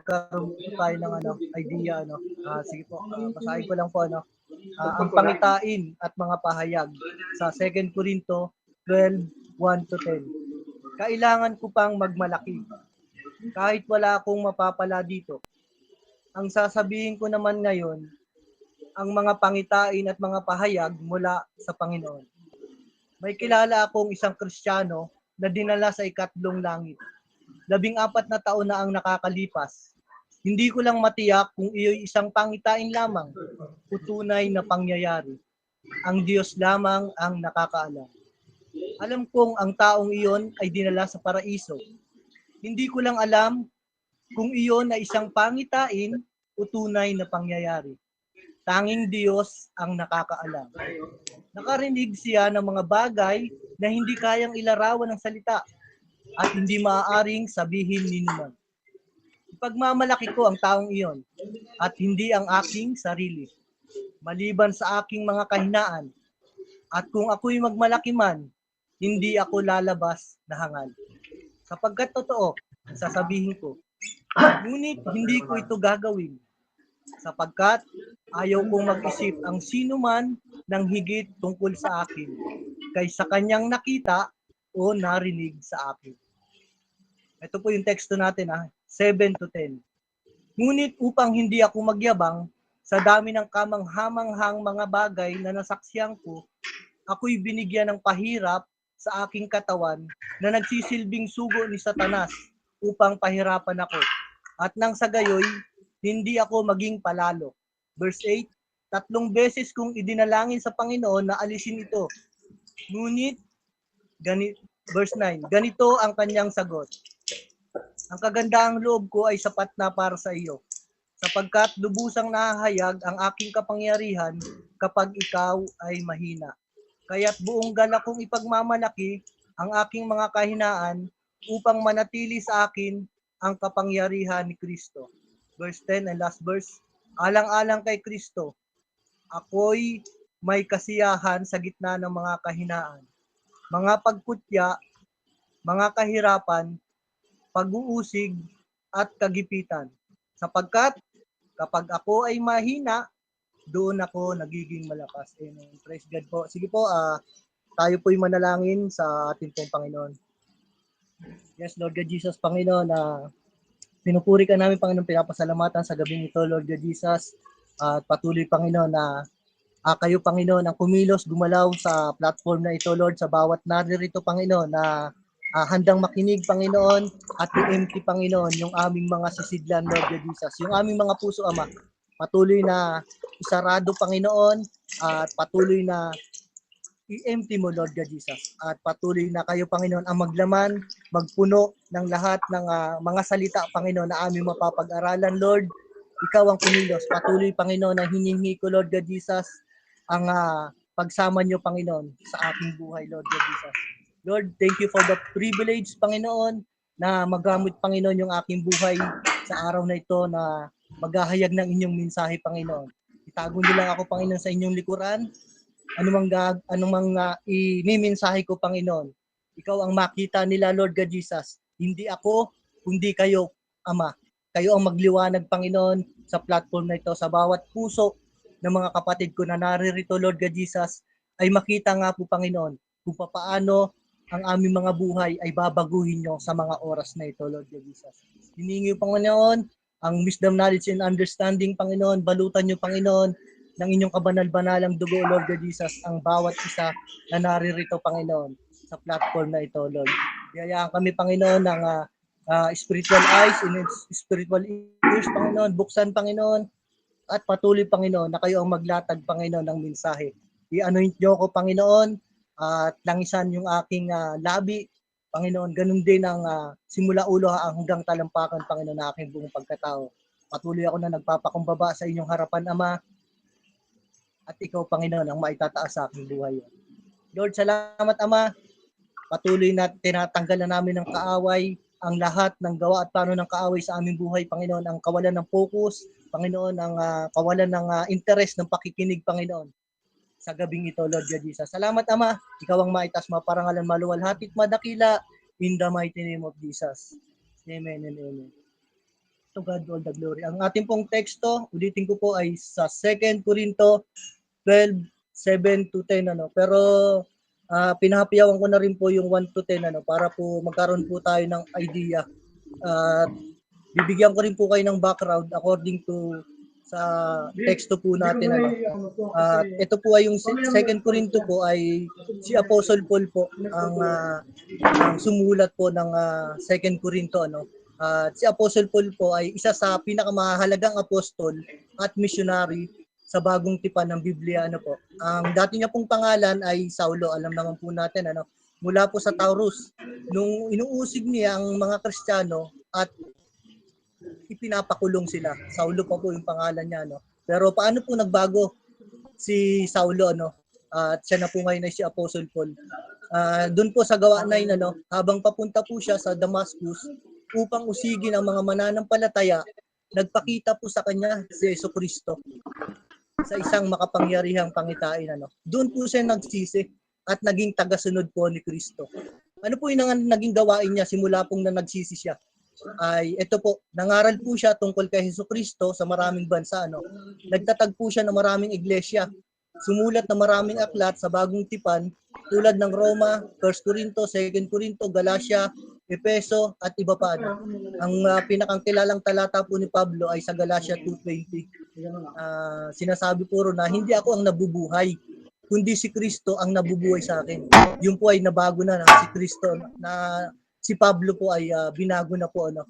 magkaroon po tayo ng idea. Sige po, basahin ko lang po. Ang pangitain at mga pahayag sa 2 Corinto 12:1-10. Kailangan ko pang magmalaki kahit wala akong mapapala dito. Ang sasabihin ko naman ngayon, ang mga pangitain at mga pahayag mula sa Panginoon. May kilala akong isang Kristiyano na dinala sa ikatlong langit. 14 na taon na ang nakakalipas. Hindi ko lang matiyak kung iyo'y isang pangitain lamang o tunay na pangyayari. Ang Diyos lamang ang nakakaalam. Alam kong ang taong iyon ay dinala sa paraiso. Hindi ko lang alam kung iyon ay isang pangitain o tunay na pangyayari. Tanging Diyos ang nakakaalam. Nakarinig siya ng mga bagay na hindi kayang ilarawan ng salita at hindi maaaring sabihin ni numan. Ipagmamalaki ko ang taong iyon at hindi ang aking sarili, maliban sa aking mga kahinaan. At kung ako'y magmalaki man, hindi ako lalabas na hangal. Sapagkat totoo, sasabihin ko, ngunit hindi ko ito gagawin, sapagkat ayaw kong mag-isip ang sino man ng higit tungkol sa akin kaysa kanyang nakita o narinig sa akin. Ito po yung teksto natin, 7-10. Ngunit upang hindi ako magyabang sa dami ng kamanghamanghang mga bagay na nasaksiyan ko, ako'y binigyan ng pahirap sa aking katawan na nagsisilbing sugo ni Satanas upang pahirapan ako. At nang sa gayoy, hindi ako maging palalo. Verse 8, 3 beses kong idinalangin sa Panginoon na alisin ito. Ngunit, verse 9, ganito ang kanyang sagot. Ang kagandaang loob ko ay sapat na para sa iyo, sapagkat lubusang nahahayag ang aking kapangyarihan kapag ikaw ay mahina. Kaya't buong galak kong ipagmamalaki ang aking mga kahinaan upang manatili sa akin ang kapangyarihan ni Kristo. Verse 10 and last verse, alang-alang kay Kristo, ako'y may kasiyahan sa gitna ng mga kahinaan, mga pagkutya, mga kahirapan, pag-uusig at kagipitan. Sapagkat kapag ako ay mahina, doon ako nagiging malakas. Amen. Praise God po. Sige po, tayo po'y manalangin sa ating pong Panginoon. Yes, Lord God Jesus, Panginoon, pinupuri ka namin, Panginoon, pinapasalamatan sa gabing ito, Lord God Jesus. At patuloy, Panginoon, na kayo, Panginoon, ang kumilos, gumalaw sa platform na ito, Lord, sa bawat naririto, Panginoon, na handang makinig, Panginoon, at i-empty, Panginoon, yung aming mga sisidlan, Lord God Jesus. Yung aming mga puso, Ama, patuloy na isarado, Panginoon, at patuloy na i-empty mo, Lord God Jesus. At patuloy na kayo, Panginoon, ang maglaman, magpuno ng lahat ng mga salita, Panginoon, na aming mapapag-aralan, Lord. Ikaw ang kumilos. Patuloy, Panginoon, na hiningi ko, Lord God Jesus, ang pagsama niyo, Panginoon, sa aking buhay, Lord God Jesus. Lord, thank you for the privilege, Panginoon, na magamit, Panginoon, yung aking buhay sa araw na ito na maghahayag ng inyong mensahe, Panginoon. Itago niyo lang ako, Panginoon, sa inyong likuran. Anumang imimensahe ko, Panginoon. Ikaw ang makita nila, Lord God Jesus. Hindi ako, kundi kayo, Ama. Kayo ang magliwanag, Panginoon, sa platform na ito, sa bawat puso ng mga kapatid ko na naririto, Lord God Jesus, ay makita nga po, Panginoon, kung paano ang aming mga buhay ay babaguhin nyo sa mga oras na ito, Lord God Jesus. Hiningi, Panginoon, ang wisdom, knowledge, and understanding, Panginoon. Balutan nyo, Panginoon, ng inyong kabanal-banalang dugo, Lord God Jesus, ang bawat isa na naririto, Panginoon, sa platform na ito, Lord. Biyayaan kami, Panginoon, ng spiritual eyes and spiritual ears, Panginoon. Buksan, Panginoon, at patuloy, Panginoon, na kayo ang maglatag, Panginoon, ng mensahe. I-anoint nyo ko, Panginoon, at langisan yung aking labi, Panginoon. Ganun din ang simula ulo hanggang talampakan, Panginoon, na aking buong pagkatao. Patuloy ako na nagpapakumbaba sa inyong harapan, Ama, at ikaw, Panginoon, ang maitataas sa aking buhay. Lord, salamat, Ama. Patuloy na tinatanggal na namin ng kaaway, ang lahat ng gawa at plano ng kaaway sa aming buhay, Panginoon, ang kawalan ng focus, Panginoon, ang kawalan ng interest ng pakikinig, Panginoon, sa gabing ito, Lord God Jesus. Salamat, Ama. Ikaw ang maitas, maparangalan, maluwalhati at madakila, in the mighty name of Jesus. Amen and amen. To God all the glory. Ang ating pong teksto, ulitin ko po ay sa 2 Corinto 12:7-10 ano. Pero pinahapiyawan ko na rin po yung 1-10 ano para po magkaroon po tayo ng idea. At bibigyan ko rin po kayo ng background according to sa teksto po natin ano. At ito po ay yung 2 Corinto po ay si Apostle Paul po ang sumulat po ng 2 Corinto ano. At si Apostle Paul po ay isa sa pinakamahalagang apostol at missionary sa bagong tipan ng Biblia ano po. Ang dati niya pong pangalan ay Saulo, alam naman po natin ano. Mula po sa Taurus, nung inuusig niya ang mga Kristiyano at ipinapakulong sila. Saulo pa po yung pangalan niya no. Pero paano po nagbago si Saulo ano? At siya na po ngayon ay si Apostle Paul. Doon po sa gawa 9 ano, habang papunta po siya sa Damascus upang usigin ang mga mananampalataya, nagpakita po sa kanya si Jesucristo sa isang makapangyarihang pangitain ano. Doon po siya nagsisi at naging tagasunod po ni Kristo. Ano po yung naging gawain niya simula pong na nagsisi siya? Ay ito po, nangaral po siya tungkol kay Jesucristo sa maraming bansa ano. Nagtatag po siya ng maraming iglesia. Sumulat ng maraming aklat sa bagong tipan tulad ng Roma, 1 Corinto, 2 Corinto, Galatia, Efeso at iba pa ano. Ang pinakang kilalang talata po ni Pablo ay sa Galatia 2:20. Sinasabi po ro na hindi ako ang nabubuhay, kundi si Kristo ang nabubuhay sa akin. Yung po ay nabago na si Kristo na si Pablo po ay binago na po ano.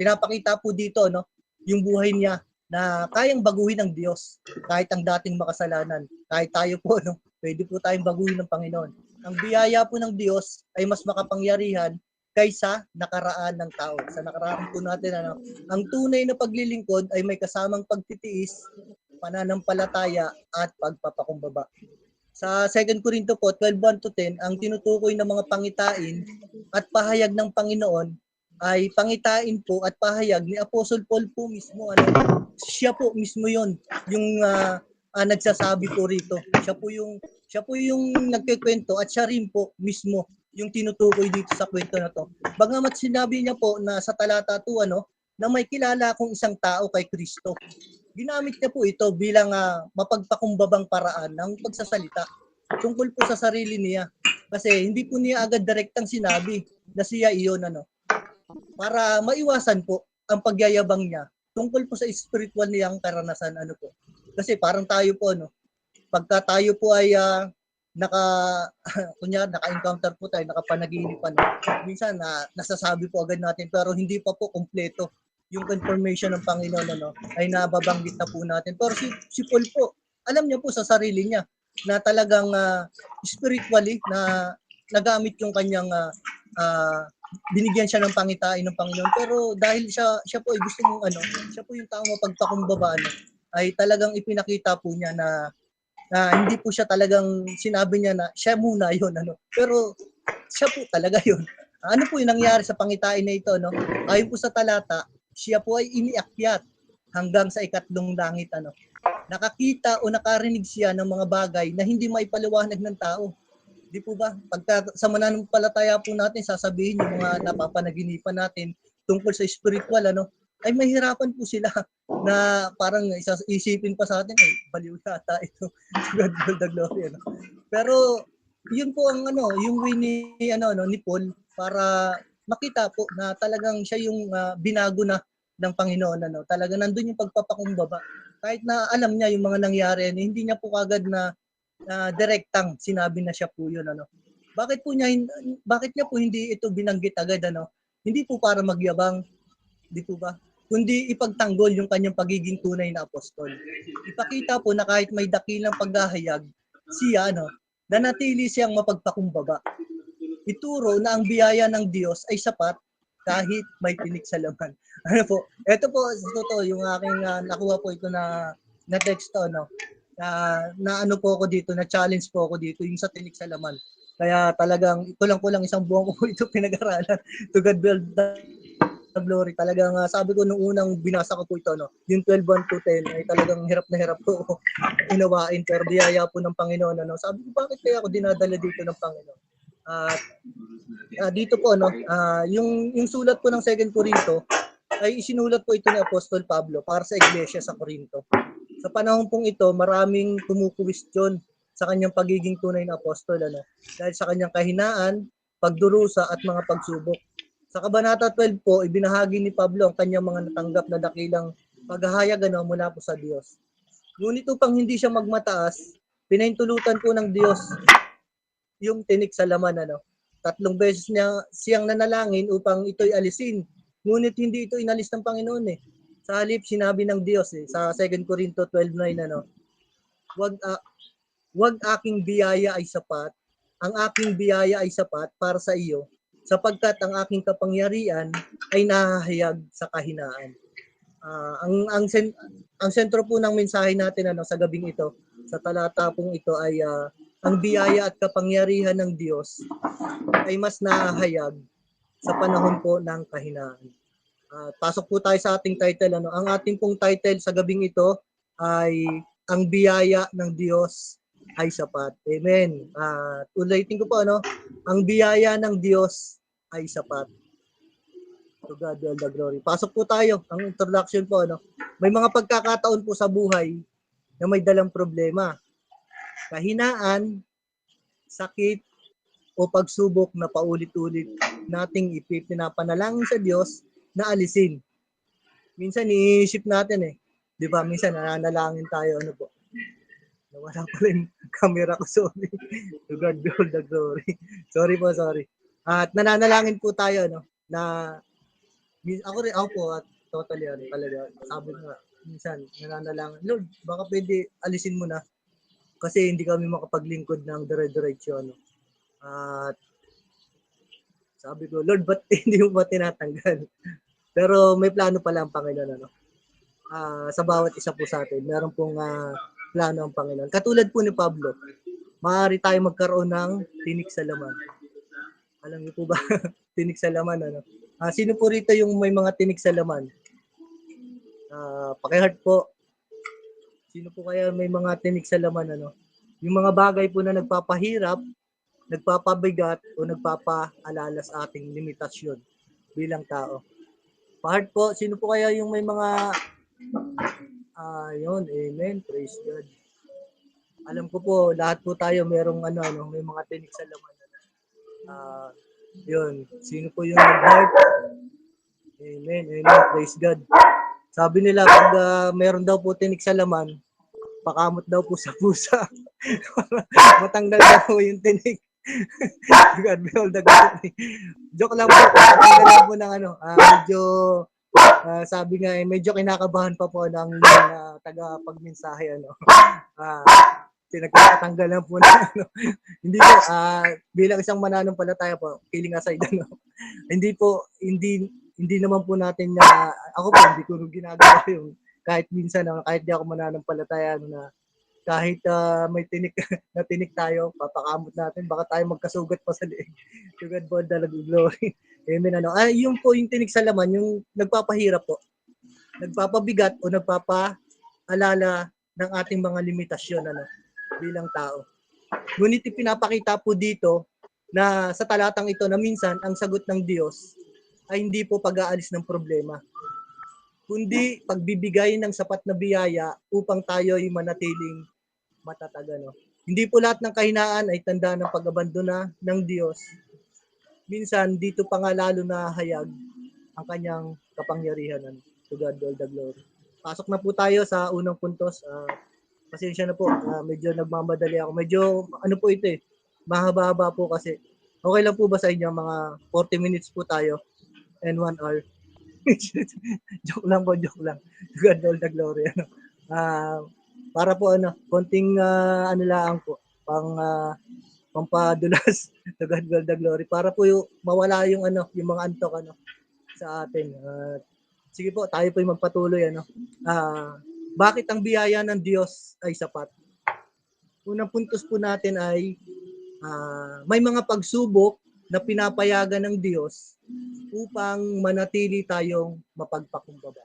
Pinapakita po dito no yung buhay niya na kayang baguhin ng Diyos kahit ang dating makasalanan. Kahit tayo po no, pwede po tayong baguhin ng Panginoon. Ang biyaya po ng Diyos ay mas makapangyarihan kaysa nakaraan ng tao. Sa nakaraan po natin ano, ang tunay na paglilingkod ay may kasamang pagtitiis, pananampalataya at pagpapakumbaba. Sa 2 Corinto po 12:1-10, ang tinutukoy ng mga pangitain at pahayag ng Panginoon ay pangitain po at pahayag ni Apostle Paul po mismo ano. Siya po mismo 'yon, yung nagsasabi po rito. Siya po yung nagkukwento at siya rin po mismo yung tinutukoy dito sa kwento na to. Bagamat sinabi niya po na sa talata 2 ano, na may kilala akong isang tao kay Kristo. Ginamit niya po ito bilang mapagpakumbabang paraan ng pagsasalita tungkol po sa sarili niya. Kasi hindi po niya agad direktang sinabi na siya iyon ano. Para maiwasan po ang pagyayabang niya tungkol po sa spiritual niyang karanasan ano po. Kasi parang tayo po ano, pagka tayo po ay naka-encounter po tayo, nakapanaginip ano. Minsan nasasabi po agad natin pero hindi pa po kumpleto yung confirmation ng Panginoon ano, ay nababanggit na po natin. Pero si Paul po, alam niya po sa sarili niya na talagang spiritually na nagamit yung kanyang binigyan siya ng pangitain ng Panginoon. Pero dahil siya po ay gusto mong ano, siya po yung taong mapagpakumbaba ano, ay talagang ipinakita po niya na hindi po siya talagang sinabi niya na siya muna yun ano. Pero siya po talaga yun. Ano po yung nangyari sa pangitain na ito no? Ayon po sa talata, siya po ay iniakyat hanggang sa ikatlong langit ano. Nakakita o nakarinig siya ng mga bagay na hindi maipaliwanag ng tao. Di po ba? Pagka sa mananampalataya po natin, sasabihin yung mga napapanaginipan natin tungkol sa spiritual ano, ay mahirapan po sila na parang isipin pa sa atin, ay baliw yata ito. God will the glory ano. Pero yun po ang ano, yung way ni Paul para makita po na talagang siya yung binago na ng Panginoon ano. Talaga nandun yung pagpapakumbaba. Kahit na alam niya yung mga nangyari, hindi niya po kagad na direktang sinabi na siya po yun ano. Bakit niya po hindi ito binanggit agad ano? Hindi po para magyabang, di po ba? Kundi ipagtanggol yung kanyang pagiging tunay na apostol. Ipakita po na kahit may dakilang paghahayag, siya ano, nanatili siyang mapagpakumbaba. Ituro na ang biyaya ng Diyos ay sapat kahit may tinik sa laman. Ano po? Ito po, totoo, yung aking nakuha po ito na teksto, no? Na ano po ako dito, na challenge po ako dito, yung sa tinik sa laman. Kaya talagang, kulang isang buwan ko po ito pinag-aralan. To God be the glory. Talagang sabi ko nung unang binasa ko po ito, no? Yung 12:1-10, ay talagang hirap na hirap po unawain. Pero biyaya po ng Panginoon, ano? Sabi ko, bakit kaya ako dinadala dito ng Panginoon? At dito po yung sulat po ng 2 Corinto ay isinulat po ito ni Apostol Pablo para sa iglesia sa Corinto. Sa panahon pong ito, maraming kumukwestiyon sa kanyang pagiging tunay na apostol dahil sa kanyang kahinaan, pagdurusa at mga pagsubok. Sa Kabanata 12 po, ibinahagi ni Pablo ang kanyang mga natanggap na dakilang paghahayag mula po sa Diyos. Ngunit upang hindi siya magmataas, pinahintulutan po ng Diyos yung tinik sa laman. 3 beses niya siyang nanalangin upang ito'y alisin. Ngunit hindi ito inalis ng Panginoon Sa halip, sinabi ng Diyos sa 2 Corinto 12:9 wag aking biyaya ay sapat, ang aking biyaya ay sapat para sa iyo, sapagkat ang aking kapangyarihan ay nahahayag sa kahinaan. Ang sentro po ng mensahe natin sa gabing ito, sa talata pong ito ay ang biyaya at kapangyarihan ng Diyos ay mas nahahayag sa panahon po ng kahinaan. Pasok po tayo sa ating title. Ang ating pong title sa gabing ito ay ang biyaya ng Diyos ay sapat. Amen. Ulitin ko po ang biyaya ng Diyos ay sapat. To God all the glory. Pasok po tayo. Ang introduction po may mga pagkakataon po sa buhay na may dalang problema. Kahinaan, sakit, o pagsubok na paulit-ulit nating ipinapanalangin sa Diyos na alisin. Minsan iisip natin 'di ba? Minsan nananalangin tayo po. Nawala pa rin camera ko, sorry. To God be all the glory. Sorry po, sorry. At nananalangin po tayo na ako po at totally talaga. Sabi ko nga, minsan nananalangin, Lord, baka pwede alisin mo na kasi hindi kami makapaglingkod ng dire-diretso At sabi ko, Lord, ba't hindi mo ba tinatanggal? Pero may plano pala ang Panginoon sa bawat isa po sa atin. Meron pong plano ang Panginoon. Katulad po ni Pablo, maaari tayo magkaroon ng tinik sa laman. Alam niyo po ba? Tinik sa laman, sino po rito yung may mga tinik sa laman? Paki-heart po. Sino po kaya may mga tinik sa laman, Yung mga bagay po na nagpapahirap, nagpapabigat, o nagpapaalala sa ating limitasyon bilang tao. Pa-heart po, sino po kaya yung may mga yun, amen, praise God. Alam ko po, lahat po tayo merong may mga tinik sa laman. Yun, sino po yung nag-heart? Amen, amen, praise God. Sabi nila, pag meron daw po tinik sa laman, pakamot daw po sa pusa. Matanggal daw po yung tinik. God be all the glory. Joke lang po, matanggal lang po ng medyo sabi nga medyo kinakabahan pa po ng taga-pagmensahe pinagtatanggal lang po na hindi po bilang isang mananampalataya po, feeling aside hindi naman po natin na ako po hindi ko ginagawa yung kahit minsan kahit di ako mananampalataya na kahit may tinik na tinik tayo, papakamot natin, baka tayo magkasugat pa sa leeg. To God be all the glory. Amen. Yung po yung tinik sa laman, yung nagpapahirap po, nagpapabigat o nagpapaalala ng ating mga limitasyon bilang tao. Ngunit ipinapakita po dito na sa talatang ito na minsan ang sagot ng Diyos ay hindi po pag-aalis ng problema, kundi pagbibigay ng sapat na biyaya upang tayo ay manatiling matatag. Hindi po lahat ng kahinaan ay tanda ng pag-abandona ng Diyos. Minsan, dito pa nga lalo na hayag ang kanyang kapangyarihan. To God all the glory. Pasok na po tayo sa unang puntos. Pasensya na po, medyo nagmamadali ako. Medyo, po ito mahaba-haba po kasi. Okay lang po ba sa inyo, mga 40 minutes po tayo and 1 hour? Joke lang po, joke lang. To God all the glory. Para po konting lang po, pampadulas. To God all the glory. Para po mawala yung yung mga antok sa atin. Sige po, tayo po yung magpatuloy bakit ang biyaya ng Diyos ay sapat? Unang puntos po natin ay may mga pagsubok na pinapayagan ng Diyos upang manatili tayong mapagpakumbaba.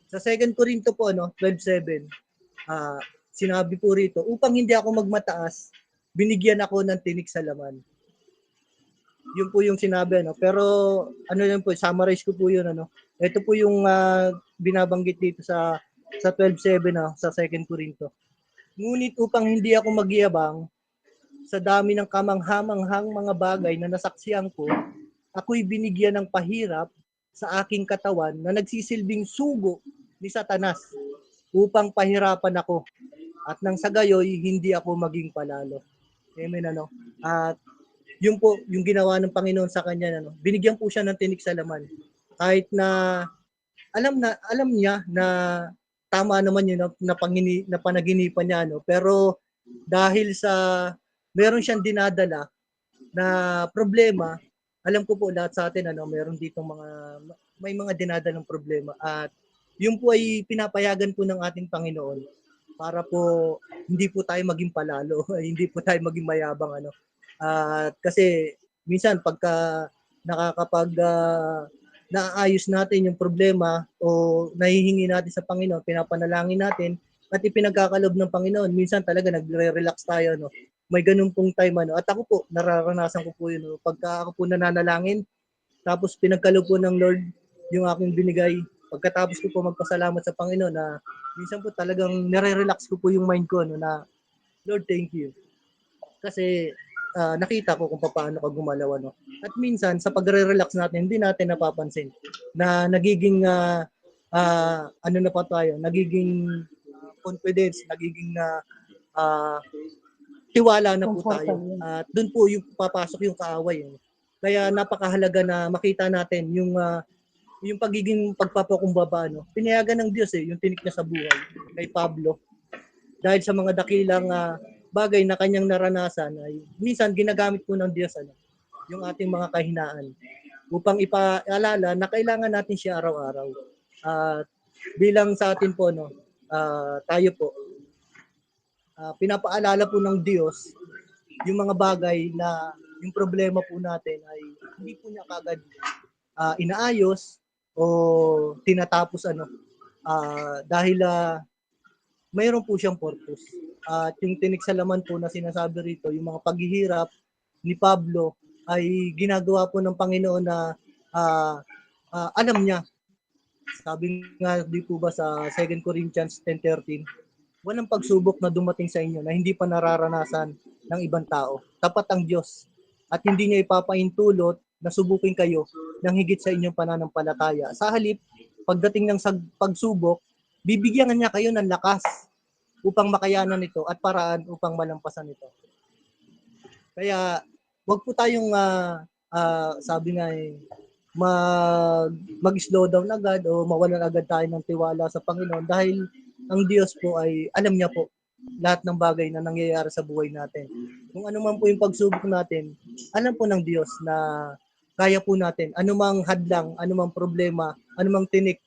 Sa 2 Corinto po 12:7, sinabi po rito, upang hindi ako magmataas, binigyan ako ng tinik sa laman. Yun po yung sinabi pero yun po, summarize ko po yun Ito po yung binabanggit dito sa 12:7 sa 2 Corinto. Ngunit upang hindi ako magyabang sa dami ng kamanghamanghang mga bagay na nasaksihan ko, ako'y binigyan ng pahirap sa aking katawan na nagsisilbing sugo ni Satanas upang pahirapan ako at nang sa gayoy hindi ako maging palalo. Amen, ano? At yun po yung ginawa ng Panginoon sa kanya, ano? Binigyan po siya ng tinik sa laman. Kahit na alam niya na tama naman yun na panaginipan niya, ano? Pero dahil sa meron siyang dinadala na problema, alam ko po lahat sa atin, ano, meron ditong may mga dinadalang problema, at yun po ay pinapayagan po ng ating Panginoon para po hindi po tayo maging palalo, hindi po tayo maging mayabang, ano. At kasi minsan pagka nakakapag naayos natin yung problema o nahihingi natin sa Panginoon, pinapanalangin natin at ipinagkakalob ng Panginoon, minsan talaga nagre-relax tayo, no. May ganun pong time, ano. At ako po, nararanasan ko po yun, no. Pagka ako po nananalangin, tapos pinagkalob po ng Lord yung aking binigay, pagkatapos ko po magpasalamat sa Panginoon, na minsan po talagang nare-relax ko po yung mind ko, no, na Lord, thank you. Kasi nakita ko kung paano ka gumalaw, ano. At minsan sa pagre-relax natin, hindi natin napapansin na nagiging ano na pa tayo, nagiging confidence, nagiging uh, tiwala na po tayo. At doon po yung papasok yung kaaway. Kaya napakahalaga na makita natin yung pagiging pagpapakumbaba, no. Pinayagan ng Diyos yung tinik niya sa buhay kay Pablo. Dahil sa mga dakilang bagay na kanyang naranasan, ay minsan ginagamit po ng Diyos, ano, yung ating mga kahinaan upang ipaalala na kailangan natin siya araw-araw. At bilang sa atin po, no, tayo po, pinapaalala po ng Diyos yung mga bagay na yung problema po natin ay hindi po niya kagad inaayos o tinatapos, ano, dahil mayroon po siyang purpose. At yung tinik sa laman po na sinasabi rito, yung mga paghihirap ni Pablo ay ginagawa po ng Panginoon na alam niya. Sabi nga di po ba sa 2 Corinthians 10:13, walang pagsubok na dumating sa inyo na hindi pa nararanasan ng ibang tao. Tapat ang Diyos at hindi niya ipapaintulot na subukin kayo ng higit sa inyong pananampalataya. Sa halip, pagdating ng pagsubok, bibigyan niya kayo ng lakas upang makayanan ito at paraan upang malampasan ito. Kaya wag po tayong sabi nga mag-slow down agad o mawalan agad tayo ng tiwala sa Panginoon, dahil ang Diyos po ay alam niya po lahat ng bagay na nangyayari sa buhay natin. Kung ano man po yung pagsubok natin, alam po ng Diyos na kaya po natin anumang hadlang, anumang problema, anumang tinik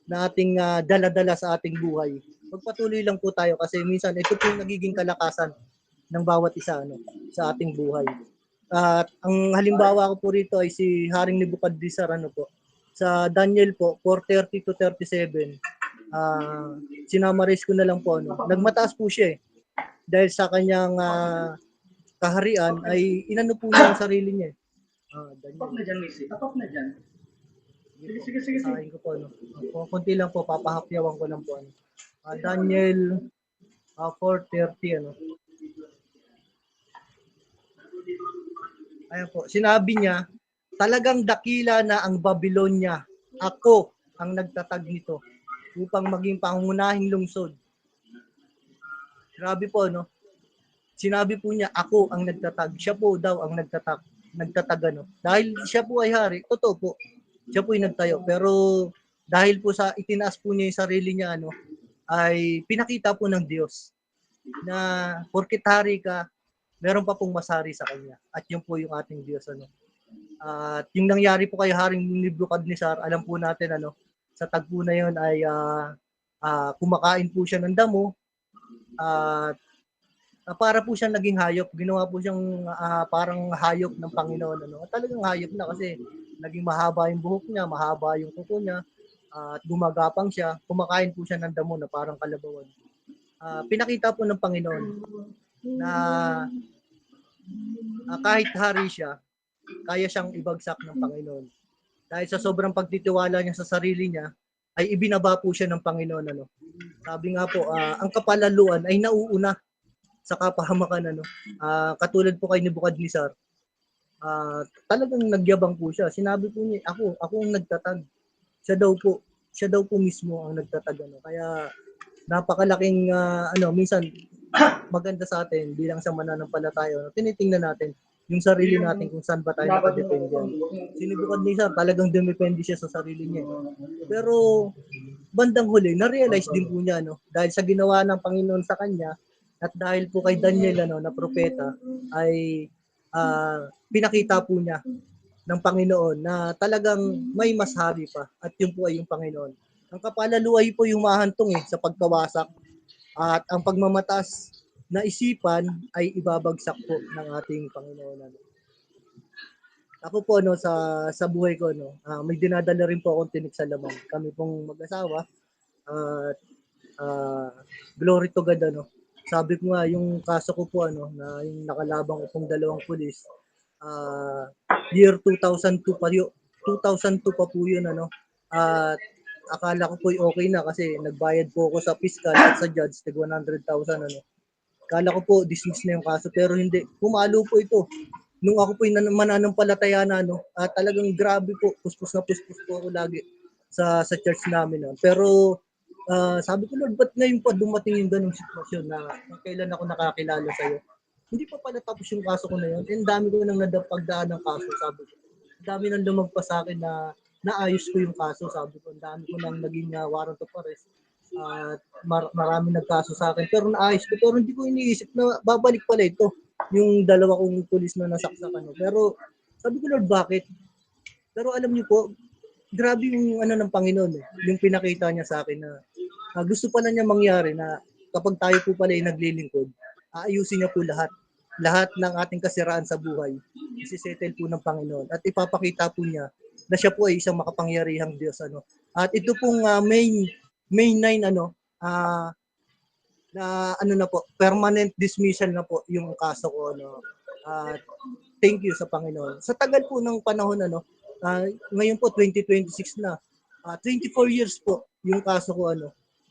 na ating dala-dala sa ating buhay. Magpatuloy lang po tayo kasi minsan ito po yung nagiging kalakasan ng bawat isa, ano, sa ating buhay. At ang halimbawa ko po rito ay si Haring Nebukadnezar, ano po. Sa Daniel po 4:30 to 37. Sinamaris ko na lang po, ano. Nagmataas po siya dahil sa kanyang kaharian ay inano po niya ang sarili niya. Tapak na dyan, Missy. Tapak na dyan. Sige. Sahin ko po, ano. Kunti lang po, papahapyawan ko lang po, ano. Daniel 4:30, ano. Ayan po, sinabi niya, talagang dakila na ang Babylonia. Ako ang nagtatag nito upang maging pangunahing lungsod. Grabe po, no? Sinabi po niya, ako ang nagtatag. Siya po daw ang nagtatag, ano. Dahil siya po ay hari, totoo po. Siya po ay nagtayo. Pero dahil po sa itinaas po niya yung sarili niya, ano, ay pinakita po ng Diyos na porkit hari ka, meron pa pong masari sa kanya. At yun po yung ating Diyos, ano. At yung nangyari po kay Haring Nebukadnezar, alam po natin, ano, sa tagpo na yun ay kumakain po siya ng damo at para po siyang naging hayop. Ginawa po siyang parang hayop ng Panginoon, ano. At talagang hayop na kasi naging mahaba yung buhok niya, mahaba yung kuko niya, at gumagapang siya. Kumakain po siya ng damo na parang kalabawan. Pinakita po ng Panginoon na kahit hari siya, kaya siyang ibagsak ng Panginoon. Dahil sa sobrang pagtitiwala niya sa sarili niya, ay ibinaba po siya ng Panginoon. Ano? Sabi nga po, ang kapalaluan ay nauuna sa kapahamakan. Ano? Katulad po kay Nebukadnezar, talagang nagyabang po siya. Sinabi po niya, ako ang nagtatag. Siya daw po mismo ang nagtatag. Ano? Kaya napakalaking, minsan maganda sa atin bilang sa mananampalataya. Tinitingnan natin yung sarili natin kung saan ba tayo nakadepende. Si Nebukadnezar, talagang dumepende siya sa sarili niya. Pero bandang huli, na-realize din po niya, no, dahil sa ginawa ng Panginoon sa kanya, at dahil po kay Daniel, na propeta, ay pinakita po niya ng Panginoon na talagang may mas hari pa, at yun po ay yung Panginoon. Ang kapalaluay po yung mahantong sa pagkawasak, at ang pagmamataas na isipan ay ibabagsak po ng ating Panginoon. Ako po sa buhay ko may dinadala rin po akong tinik sa laman. Kami pong mag-asawa at glory to God. Sabi ko nga yung kaso ko po na yung nakalabang ko pong dalawang pulis, year 2002 pa yun. 2002 pa po yun at akala ko po okay na kasi nagbayad po ako sa fiscal at sa judge tig 100,000 Akala ko po dismiss na yung kaso pero hindi. Pumalo po ito. Nung ako po mananampalataya na talagang grabe po, puspos na puspos po ako lagi sa church namin. Pero sabi ko, Lord, ba't ngayon pa dumating yung ganung sitwasyon na kailan ako nakakilala sa'yo? Hindi pa pala tapos yung kaso ko na yun. And dami ko nang nadapagdaan ng kaso, sabi ko. Dami nang lumagpas sa akin na naayos ko yung kaso, sabi ko. Ang dami ko nang naging warrant of arrest. At marami nagkaso sa akin. Pero naayos ko. Pero hindi ko iniisip na babalik pala ito. Yung dalawa kong pulis na nasaksakan. Pero sabi ko, Lord, bakit? Pero alam niyo po, grabe yung ng Panginoon. Yung pinakita niya sa akin na gusto pala niya mangyari na kapag tayo po pala ay naglilingkod, aayusin niya po lahat. Lahat ng ating kasiraan sa buhay, isisettle po ng Panginoon. At ipapakita po niya na siya po ay isang makapangyarihang Diyos. At ito pong May 9, na po, permanent dismissal na po yung kaso ko. At thank you sa Panginoon. Sa tagal po ng panahon, ngayon po 2026 na, 24 years po yung kaso ko,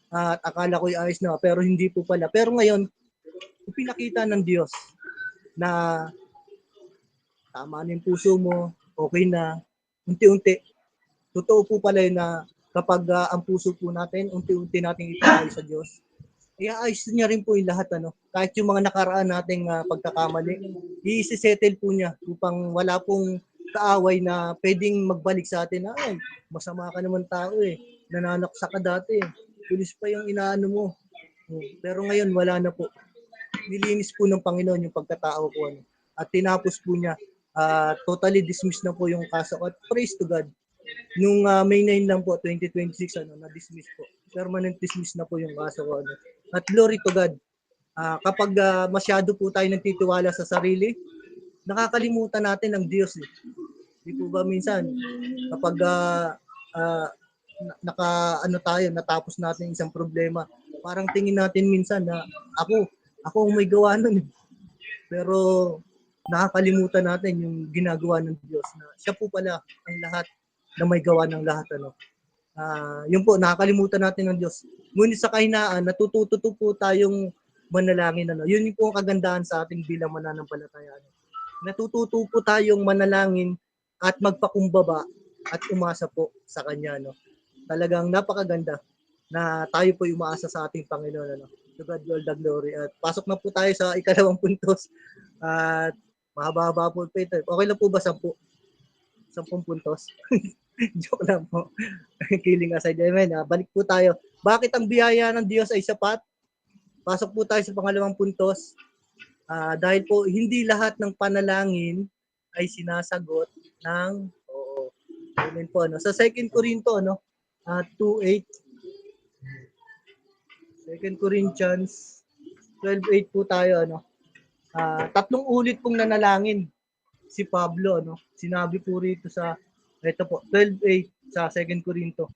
at akala ko ayos na, pero hindi po pala. Pero ngayon, pinakita ng Diyos na tama na yung puso mo, okay na, unti-unti. Totoo po pala na kapag ang puso po natin, unti-unti nating ipaayo sa Diyos, iaayos niya rin po yung lahat. Kahit yung mga nakaraan nating pagkakamali, i-settle po niya upang wala pong kaaway na pwedeng magbalik sa atin na, masama ka naman tao nananaksa ka dati, pulis pa yung inaano mo. Pero ngayon wala na po. Nilinis po ng Panginoon yung pagkatao ko. At tinapos po niya, totally dismissed na po yung kaso. At praise to God, nung May 9 lang po, 2026, na-dismiss po. Permanent dismiss na po yung kaso ko. At glory to God, kapag masyado po tayo nagtitiwala sa sarili, nakakalimutan natin ang Diyos. Di po ba minsan, kapag natapos natin isang problema, parang tingin natin minsan na ako ang may gawa nun. Pero nakakalimutan natin yung ginagawa ng Diyos na siya po pala ang lahat na may gawa ng lahat. Yun po, nakakalimutan natin ng Diyos. Ngunit sa kahinaan, natututo po tayong manalangin. Yun po ang kagandahan sa ating bilang mananampalataya. Natututo po tayong manalangin at magpakumbaba at umasa po sa Kanya. Talagang napakaganda na tayo po umaasa sa ating Panginoon. To God all the glory. At pasok na po tayo sa ikalawang puntos. At mahaba-haba po ito. Okay lang po ba 10 puntos? Joke lang po. Killing aside. Amen. Balik po tayo. Bakit ang biyaya ng Diyos ay sapat? Pasok po tayo sa pangalawang puntos. Dahil po hindi lahat ng panalangin ay sinasagot ng oo. Amen po. Sa 2 Corinto 2:8. 2 Corinthians 12:8 po tayo. Tatlong ulit pong nanalangin si Pablo. Sinabi po rito sa ito po 12:8 sa 2 Corinto.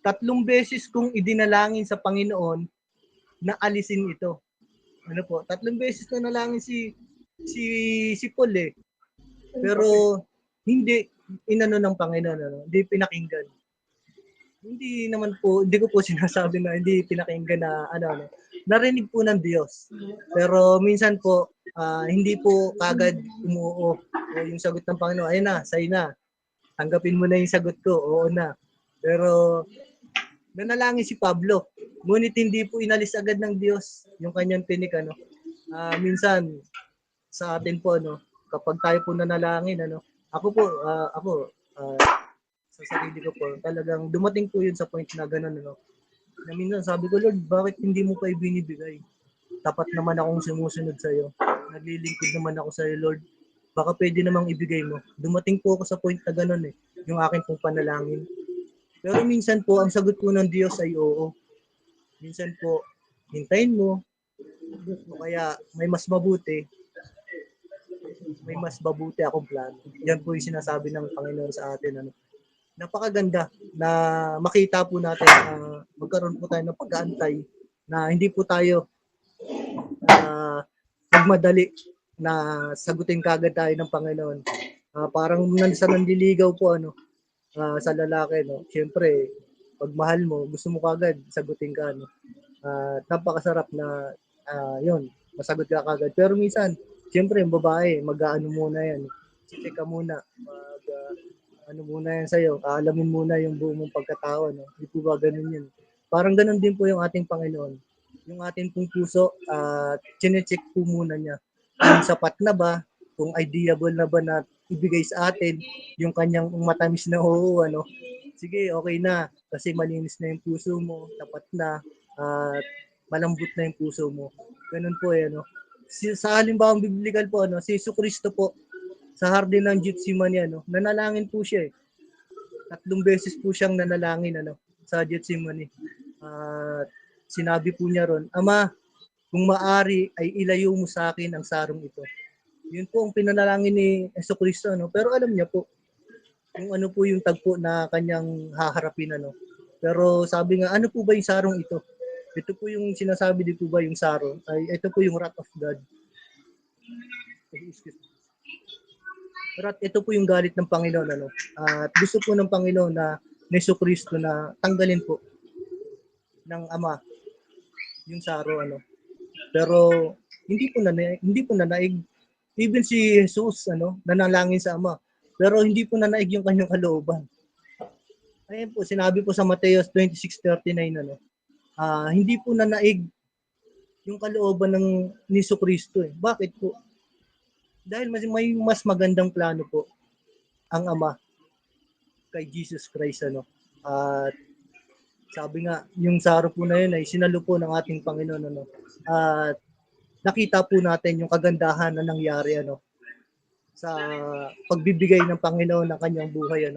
3 beses kong idinalangin sa Panginoon na alisin ito. 3 beses na nalangin si Paul Pero hindi inano ng Panginoon, ano, hindi pinakinggan. Hindi ko po sinasabi na hindi pinakinggan na ano, narinig po ng Diyos. Pero minsan po, hindi po kagad umuo o yung sagot ng Panginoon, ayun na, sa'yo na. Tanggapin mo na yung sagot ko, oo na. Pero nanalangin si Pablo. Ngunit hindi po inalis agad ng Diyos yung kanyang tinik, ano. Minsan sa atin po, ano, kapag tayo po nanalangin, ano, ako sa sarili ko po, talagang dumating po yun sa point na gano'n, ano, na minsan sabi ko, Lord, bakit hindi mo pa ibinibigay? Tapat naman akong sumusunod sa'yo. Naglilingkod naman ako sa'yo, Lord. Baka pwede namang ibigay mo. Dumating po ako sa point na gano'n yung akin pong panalangin. Pero minsan po, ang sagot po ng Diyos ay oo. Minsan po, hintayin mo, o kaya may mas mabuti akong plano. Yan po yung sinasabi ng Panginoon sa atin. Ano. Napakaganda na makita po natin na magkaroon po tayo ng pag-aantay na hindi po tayo magmadali na sagutin kagad tayo ng Panginoon. Parang sa nanliligaw po sa lalaki, no. Siyempre, pag mahal mo, gusto mo kagad sagutin ka, no. Napakasarap na yun, masagot ka kagad. Pero minsan, siyempre, yung babae, mag-aano muna yan. Check ka muna. Ano muna yan sa'yo. Alamin muna yung buong mong pagkatao. No? Hindi po ba ganun yun? Parang ganun din po yung ating Panginoon. Yung ating pong puso, chinecheck po muna niya. Kung sapat na ba, kung ideable na ba na ibigay sa atin, yung kanyang matamis na oo, ano. Sige, okay na. Kasi malinis na yung puso mo, tapat na, at malambot na yung puso mo. Ganun po ano. Sa halimbawang biblikal po, ano, si Jesu Cristo po, sa hardin ng Gethsemane, ano, nanalangin po siya eh. 3 beses po siyang nanalangin sa Gethsemane. Sinabi po niya ron, Ama, kung maari ay ilayo mo sa akin ang sarong ito. Yun po ang pinanalangin ni Jesu Cristo. No? Pero alam niya po, kung ano po yung tagpo na kanyang haharapin. Ano. Pero sabi nga, ano po ba yung sarong ito? Ito po yung sinasabi di po ba yung sarong? Ay, ito po yung wrath of God. Pero ito po yung galit ng Panginoon. Ano? At gusto po ng Panginoon na Jesu Cristo na tanggalin po ng Ama yung saro. Ano? Pero hindi po nanaig. Even si Jesus nanalangin sa Ama. Pero hindi po nanaig yung kanyang kalooban. Ayun po, sinabi po sa Mateo 26:39 hindi po nanaig yung kalooban ng ni Kristo eh. Bakit po? Dahil may mas magandang plano po ang Ama kay Jesus Christ At sabi nga, yung saro po na yun ay sinalo po ng ating Panginoon At nakita po natin yung kagandahan na nangyari sa pagbibigay ng Panginoon ng kanyang buhay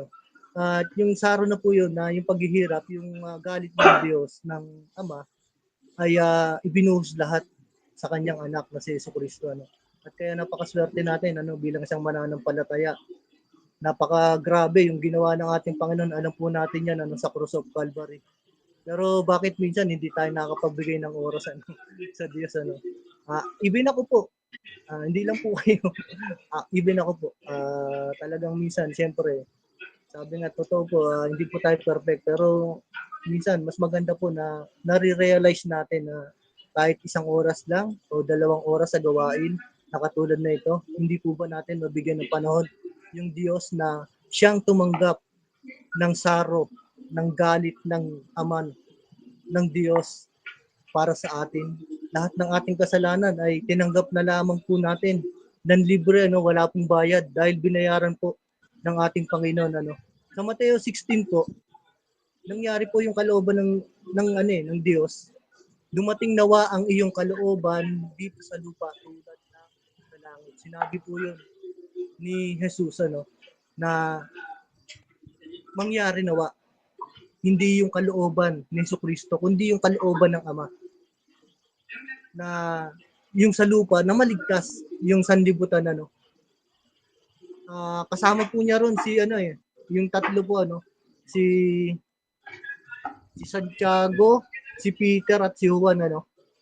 At yung saro na po yun na yung paghihirap, yung galit ng Diyos ng Ama ay ibinuhos lahat sa kanyang anak na si Jesucristo At kaya napakaswerte natin bilang isang mananampalataya. Napakagrabe yung ginawa ng ating Panginoon. Alam po natin yan sa Cross of Calvary. Pero bakit minsan hindi tayo nakapagbigay ng oras sa Diyos even ako po. Hindi lang po kayo. Even ako po. Talagang minsan, siyempre, sabi nga, totoo po, hindi po tayo perfect. Pero minsan, mas maganda po na nare-realize natin na kahit 1 oras lang o 2 oras sa gawain na katulad na ito, hindi po ba natin mabigyan ng panahon yung Diyos na siyang tumanggap ng saro, ng galit ng Aman, ng Diyos para sa atin. Lahat ng ating kasalanan ay tinanggap na lamang po natin ng libre, wala pong bayad dahil binayaran po ng ating Panginoon. Sa Mateo 16 po, nangyari po yung kalooban ng Diyos. Dumating nawa ang iyong kalooban dito sa lupa tulad ng sa langit. Sinabi po yun ni Jesus na mangyari nawa hindi yung kalooban ni Jesucristo kundi yung kalooban ng Ama na yung sa lupa na maligtas yung sanlibutan kasama po niya ron yung tatlo po si Santiago, si Peter at si Juan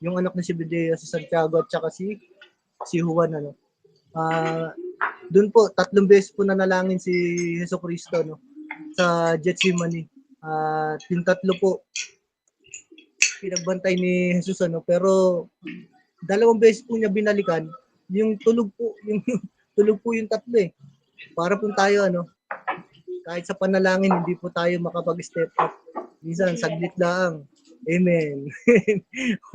yung anak ni Zebedeo, si Santiago at saka si Juan Doon po, 3 beses po nanalangin si Jesucristo, no? Sa Gethsemane. Yung 3 po, pinagbantay ni Jesus, ano? Pero 2 beses po niya binalikan, yung tulog po, yung tulog po yung 3 eh. Para po tayo, ano, kahit sa panalangin, hindi po tayo makapag-step up. Minsan, saglit lang. Amen.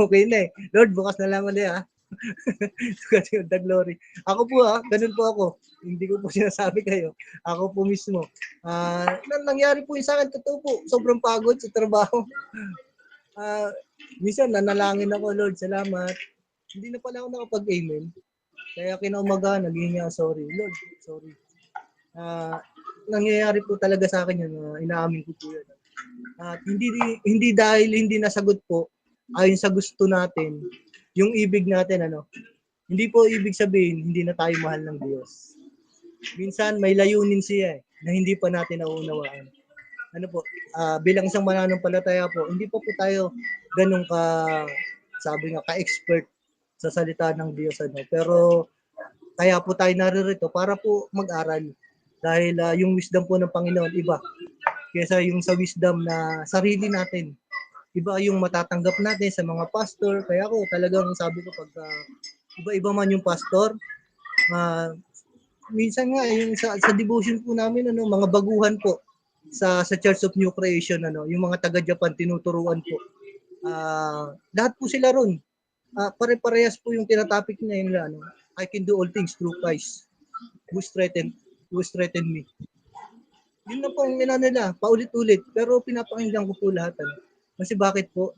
Okay na eh. Lord, bukas na lang ulit ha. To God the glory. Ako po ganun po ako. Hindi ko po sinasabi kayo. Ako po mismo. Nangyari po yung sa akin, totoo po. Sobrang pagod sa trabaho. Minsan, nanalangin ako, Lord, salamat. Hindi na pala ako nakapag-amen. Kaya kinaumaga, naging sorry. Lord, sorry. Nangyayari po talaga sa akin yun. Inaamin ko po yun. At hindi dahil hindi nasagot po ayon sa gusto natin, yung ibig natin, ano, hindi po ibig sabihin hindi na tayo mahal ng Diyos. Minsan may layunin siya na hindi pa natin nauunawaan. Ano po, bilang isang mananampalataya po, hindi pa po tayo ganun sabi nga, ka-expert sa salita ng Diyos, ano. Pero kaya po tayo naririto para po mag-aral. Dahil yung wisdom po ng Panginoon iba kaysa yung sa wisdom na sarili natin. Iba yung matatanggap natin sa mga pastor. Kaya ako talagang sabi ko pag iba-iba man yung pastor, minsan nga yung sa devotion po namin, ano, mga baguhan po sa Church of New Creation, ano, yung mga taga Japan tinuturuan po. Lahat po sila ron. Pare-parehas po yung tinatopic niya yun, ano, I can do all things through Christ who strengthen me. Yun na po ang nila, paulit-ulit. Pero pinapakinggan ko po lahat. Kasi bakit po?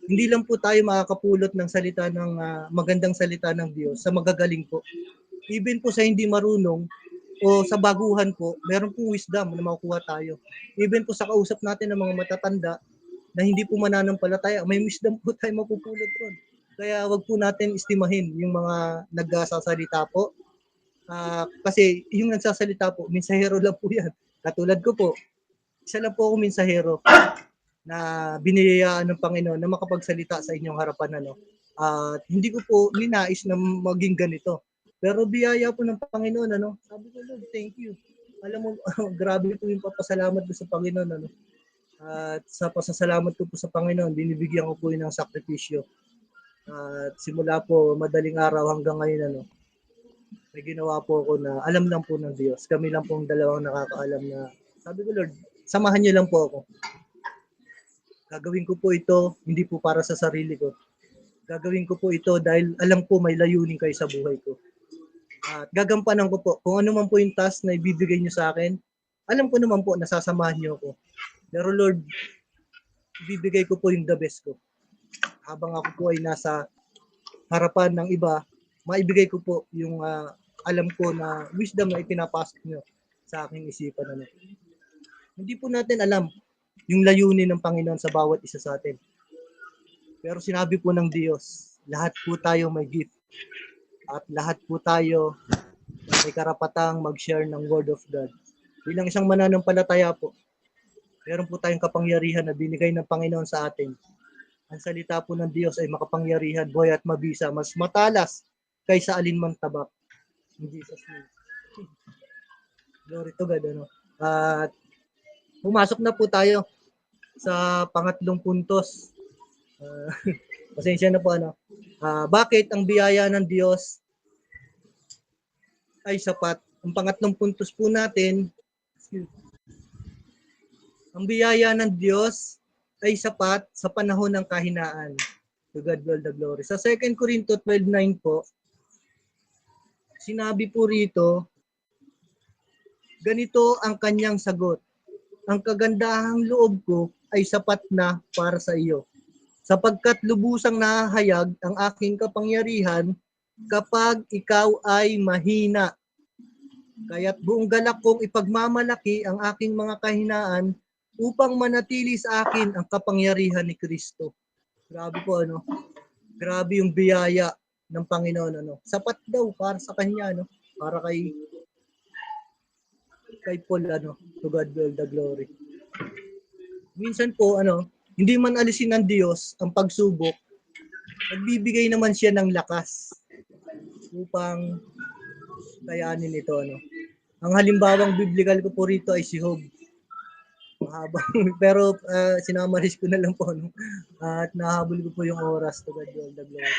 Hindi lang po tayo makakapulot ng salita ng magandang salita ng Diyos sa magagaling po. Even po sa hindi marunong o sa baguhan po, meron po wisdom na makukuha tayo. Even po sa kausap natin ng mga matatanda na hindi po mananampalataya, may wisdom po tayo mapupulot ron. Kaya wag po natin estimahin yung mga nagsasalita po. Kasi yung nagsasalita po, mensahero lang po yan. Katulad ko po, isa lang po ako mensahero na biniyayaan ng Panginoon na makapagsalita sa inyong harapan, ano. Hindi ko po ninais na maging ganito. Pero biyaya po ng Panginoon, ano. Sabi ko, Lord, thank you. Alam mo, grabe po yung papasalamat ko sa Panginoon, ano. At sa pasasalamat ko po sa Panginoon, binibigyan ko po yun ng sakripisyo. At simula po, madaling araw hanggang ngayon, ano, may ginawa po ako na alam lang po ng Diyos. Kami lang po ang dalawang nakakaalam na, sabi ko, Lord, samahan niyo lang po ako. Gagawin ko po ito, hindi po para sa sarili ko. Gagawin ko po ito dahil alam ko may layunin kayo sa buhay ko. At gagampanan ko po, kung ano man po yung task na ibibigay niyo sa akin, alam ko naman po, nasasamahan niyo ako. Pero Lord, ibibigay ko po yung the best ko. Habang ako po ay nasa harapan ng iba, maibigay ko po yung alam ko na wisdom na ipinapasok nyo sa aking isipan. Ano. Hindi po natin alam yung layunin ng Panginoon sa bawat isa sa atin. Pero sinabi po ng Diyos, lahat po tayo may gift. At lahat po tayo may karapatang mag-share ng Word of God. Bilang isang mananampalataya po, meron po tayong kapangyarihan na binigay ng Panginoon sa atin. Ang salita po ng Diyos ay makapangyarihan, buhay at mabisa, mas matalas kaysa alinmang tabak. In Jesus' name. Glory to God. Ano? At pumasok na po tayo sa pangatlong puntos. Pasensya na po. Ano? Bakit ang biyaya ng Diyos ay sapat? Ang pangatlong puntos po natin, ang biyaya ng Diyos ay sapat sa panahon ng kahinaan. To God be all the glory. Sa 2 Corinto 12:9 po, sinabi po rito, ganito ang kanyang sagot. Ang kagandahang loob ko ay sapat na para sa iyo. Sapagkat lubusang nahahayag ang aking kapangyarihan kapag ikaw ay mahina. Kaya't buong galak kong ipagmamalaki ang aking mga kahinaan upang manatili sa akin ang kapangyarihan ni Kristo. Grabe po, ano? Grabe yung biyaya ng Panginoon, ano? Sapat daw para sa kanya, ano? Para kay Paul, ano? To God be all the glory. Minsan po, ano, hindi man alisin ng Diyos ang pagsubok, nagbibigay naman siya ng lakas upang kayanin ito, ano. Ang halimbawang biblical ko po rito ay si Job. Mahabang, pero sinamaris ko na lang po, no? At nahabol ko po yung oras, to God be all the glory.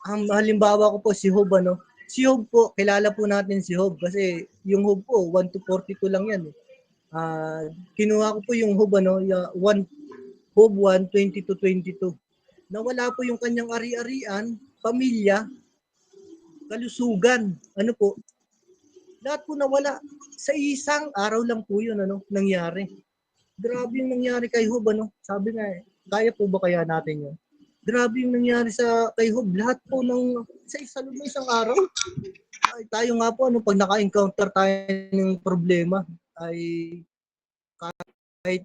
Ang halimbawa ko po si Job, ano. Si Job po, kilala po natin si Job kasi yung Job po, 1 to 42 lang yan. Kinuha ko po yung Job, ano, Job 1, 20 to 22. Nawala po yung kanyang ari-arian, pamilya, kalusugan, ano po, lahat po nawala. Sa isang araw lang po yun, ano, nangyari. Grabe yung nangyari kay Job, ano. Sabi nga, kaya po ba kaya natin yun? Grabe yung nangyari sa kay Job. Lahat po ng, sa isang araw. Ay, tayo nga po, ano, pag naka-encounter tayo ng problema, ay kahit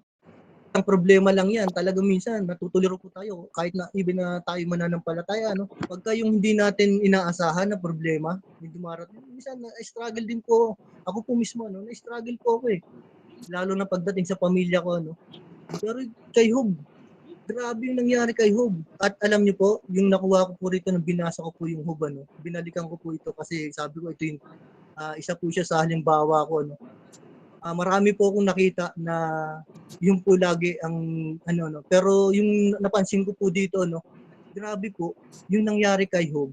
ang problema lang yan, talagang minsan natutuliro po tayo kahit na even na tayo mananampalataya, no? Pagka yung hindi natin inaasahan na problema, yung dumarating, minsan na-struggle din po ako po mismo, no? Na-struggle po ako eh. Lalo na pagdating sa pamilya ko, no? Pero kay Job, grabe yung nangyari kay Job. At alam niyo po, yung nakuha ko po rito nung binasa ko po yung Job, ano? Binalikan ko po ito kasi sabi ko ito yung isa po siya sa halimbawa ko, no? Marami po akong nakita na yung po lagi ang ano, no, pero yung napansin ko po dito, no, grabe po yung nangyari kay Job.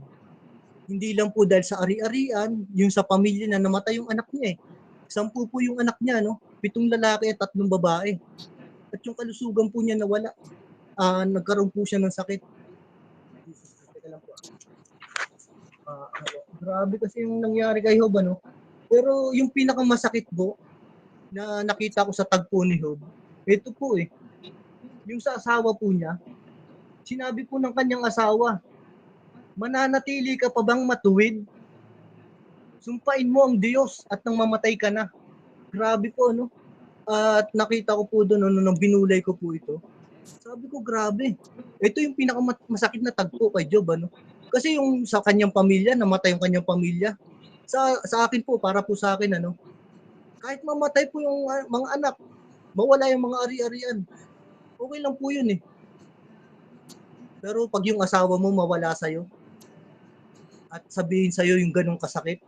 Hindi lang po dahil sa ari-arian, yung sa pamilya na namatay yung anak niya eh. 10 po yung anak niya, no, 7 lalaki at 3 babae. At yung kalusugan po niya nawala. Nagkaroon po siya ng sakit. Teka lang po. Grabe kasi yung nangyari kay Job, ano. Pero yung pinakamasakit po na nakita ko sa tagpo ni Job, ito po eh, yung sa asawa po niya, sinabi po ng kanyang asawa, mananatili ka pa bang matuwid? Sumpain mo ang Diyos at nang mamatay ka na. Grabe po, no? At nakita ko po doon, nung binulay ko po ito, sabi ko, grabe. Ito yung pinakamasakit na tagpo kay Job, ano? Kasi yung sa kanyang pamilya, namatay yung kanyang pamilya. Sa akin po, para po sa akin, ano, kahit mamatay po yung mga anak, mawala yung mga ari-arian, okay lang po yun eh. Pero pag yung asawa mo mawala sa'yo, at sabihin sa'yo yung ganong kasakit,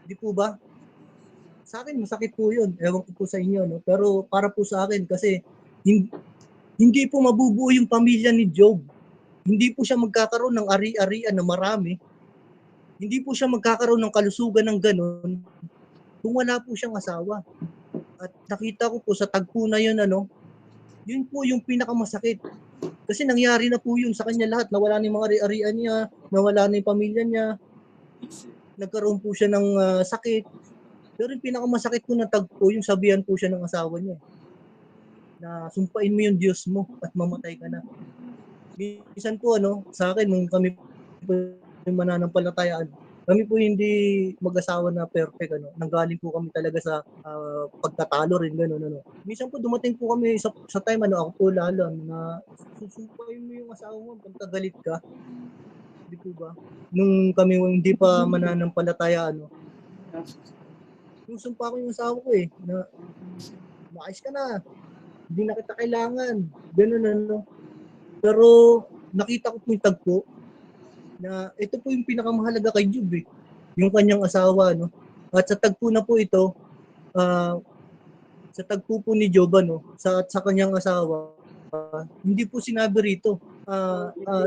di po ba? Sa akin, masakit po yun. Ewan ko po sa inyo, no? Pero para po sa akin, kasi hindi po mabubuo yung pamilya ni Job. Hindi po siya magkakaroon ng ari-arian na marami. Hindi po siya magkakaroon ng kalusugan ng ganon kung wala po siyang asawa. At nakita ko po sa tagpo na yun, ano, yun po yung pinakamasakit. Kasi nangyari na po yun sa kanya lahat. Nawala na yung mga ari-arian niya, nawala na yung pamilya niya, nagkaroon po siya ng sakit. Pero yung pinakamasakit po na tagpo, yung sabihan po siya ng asawa niya, na sumpain mo yung Diyos mo at mamatay ka na. Minsan po, ano, sa akin, nung kami po yung mananampalatayaan, kami po hindi mag-asawa na perfect, ano. Nanggaling po kami talaga sa pagtatalo rin, gano'n, ano. Minsan po dumating po kami sa time, ano, ako po lalo, na susumpain mo yung asawa mo pagkagalit ka. Di po ba? Nung kami hindi pa mananampalataya, ano, yung sumpa ko yung asawa ko eh, na maayos ka na, hindi na kita kailangan, gano'n, ano. Pero nakita ko po yung tagpo na ito po yung pinakamahalaga kay Job eh, yung kanyang asawa, no. At sa tagpo na po ito, sa tagpo po ni Job, ano, sa kanyang asawa, hindi po sinabi rito.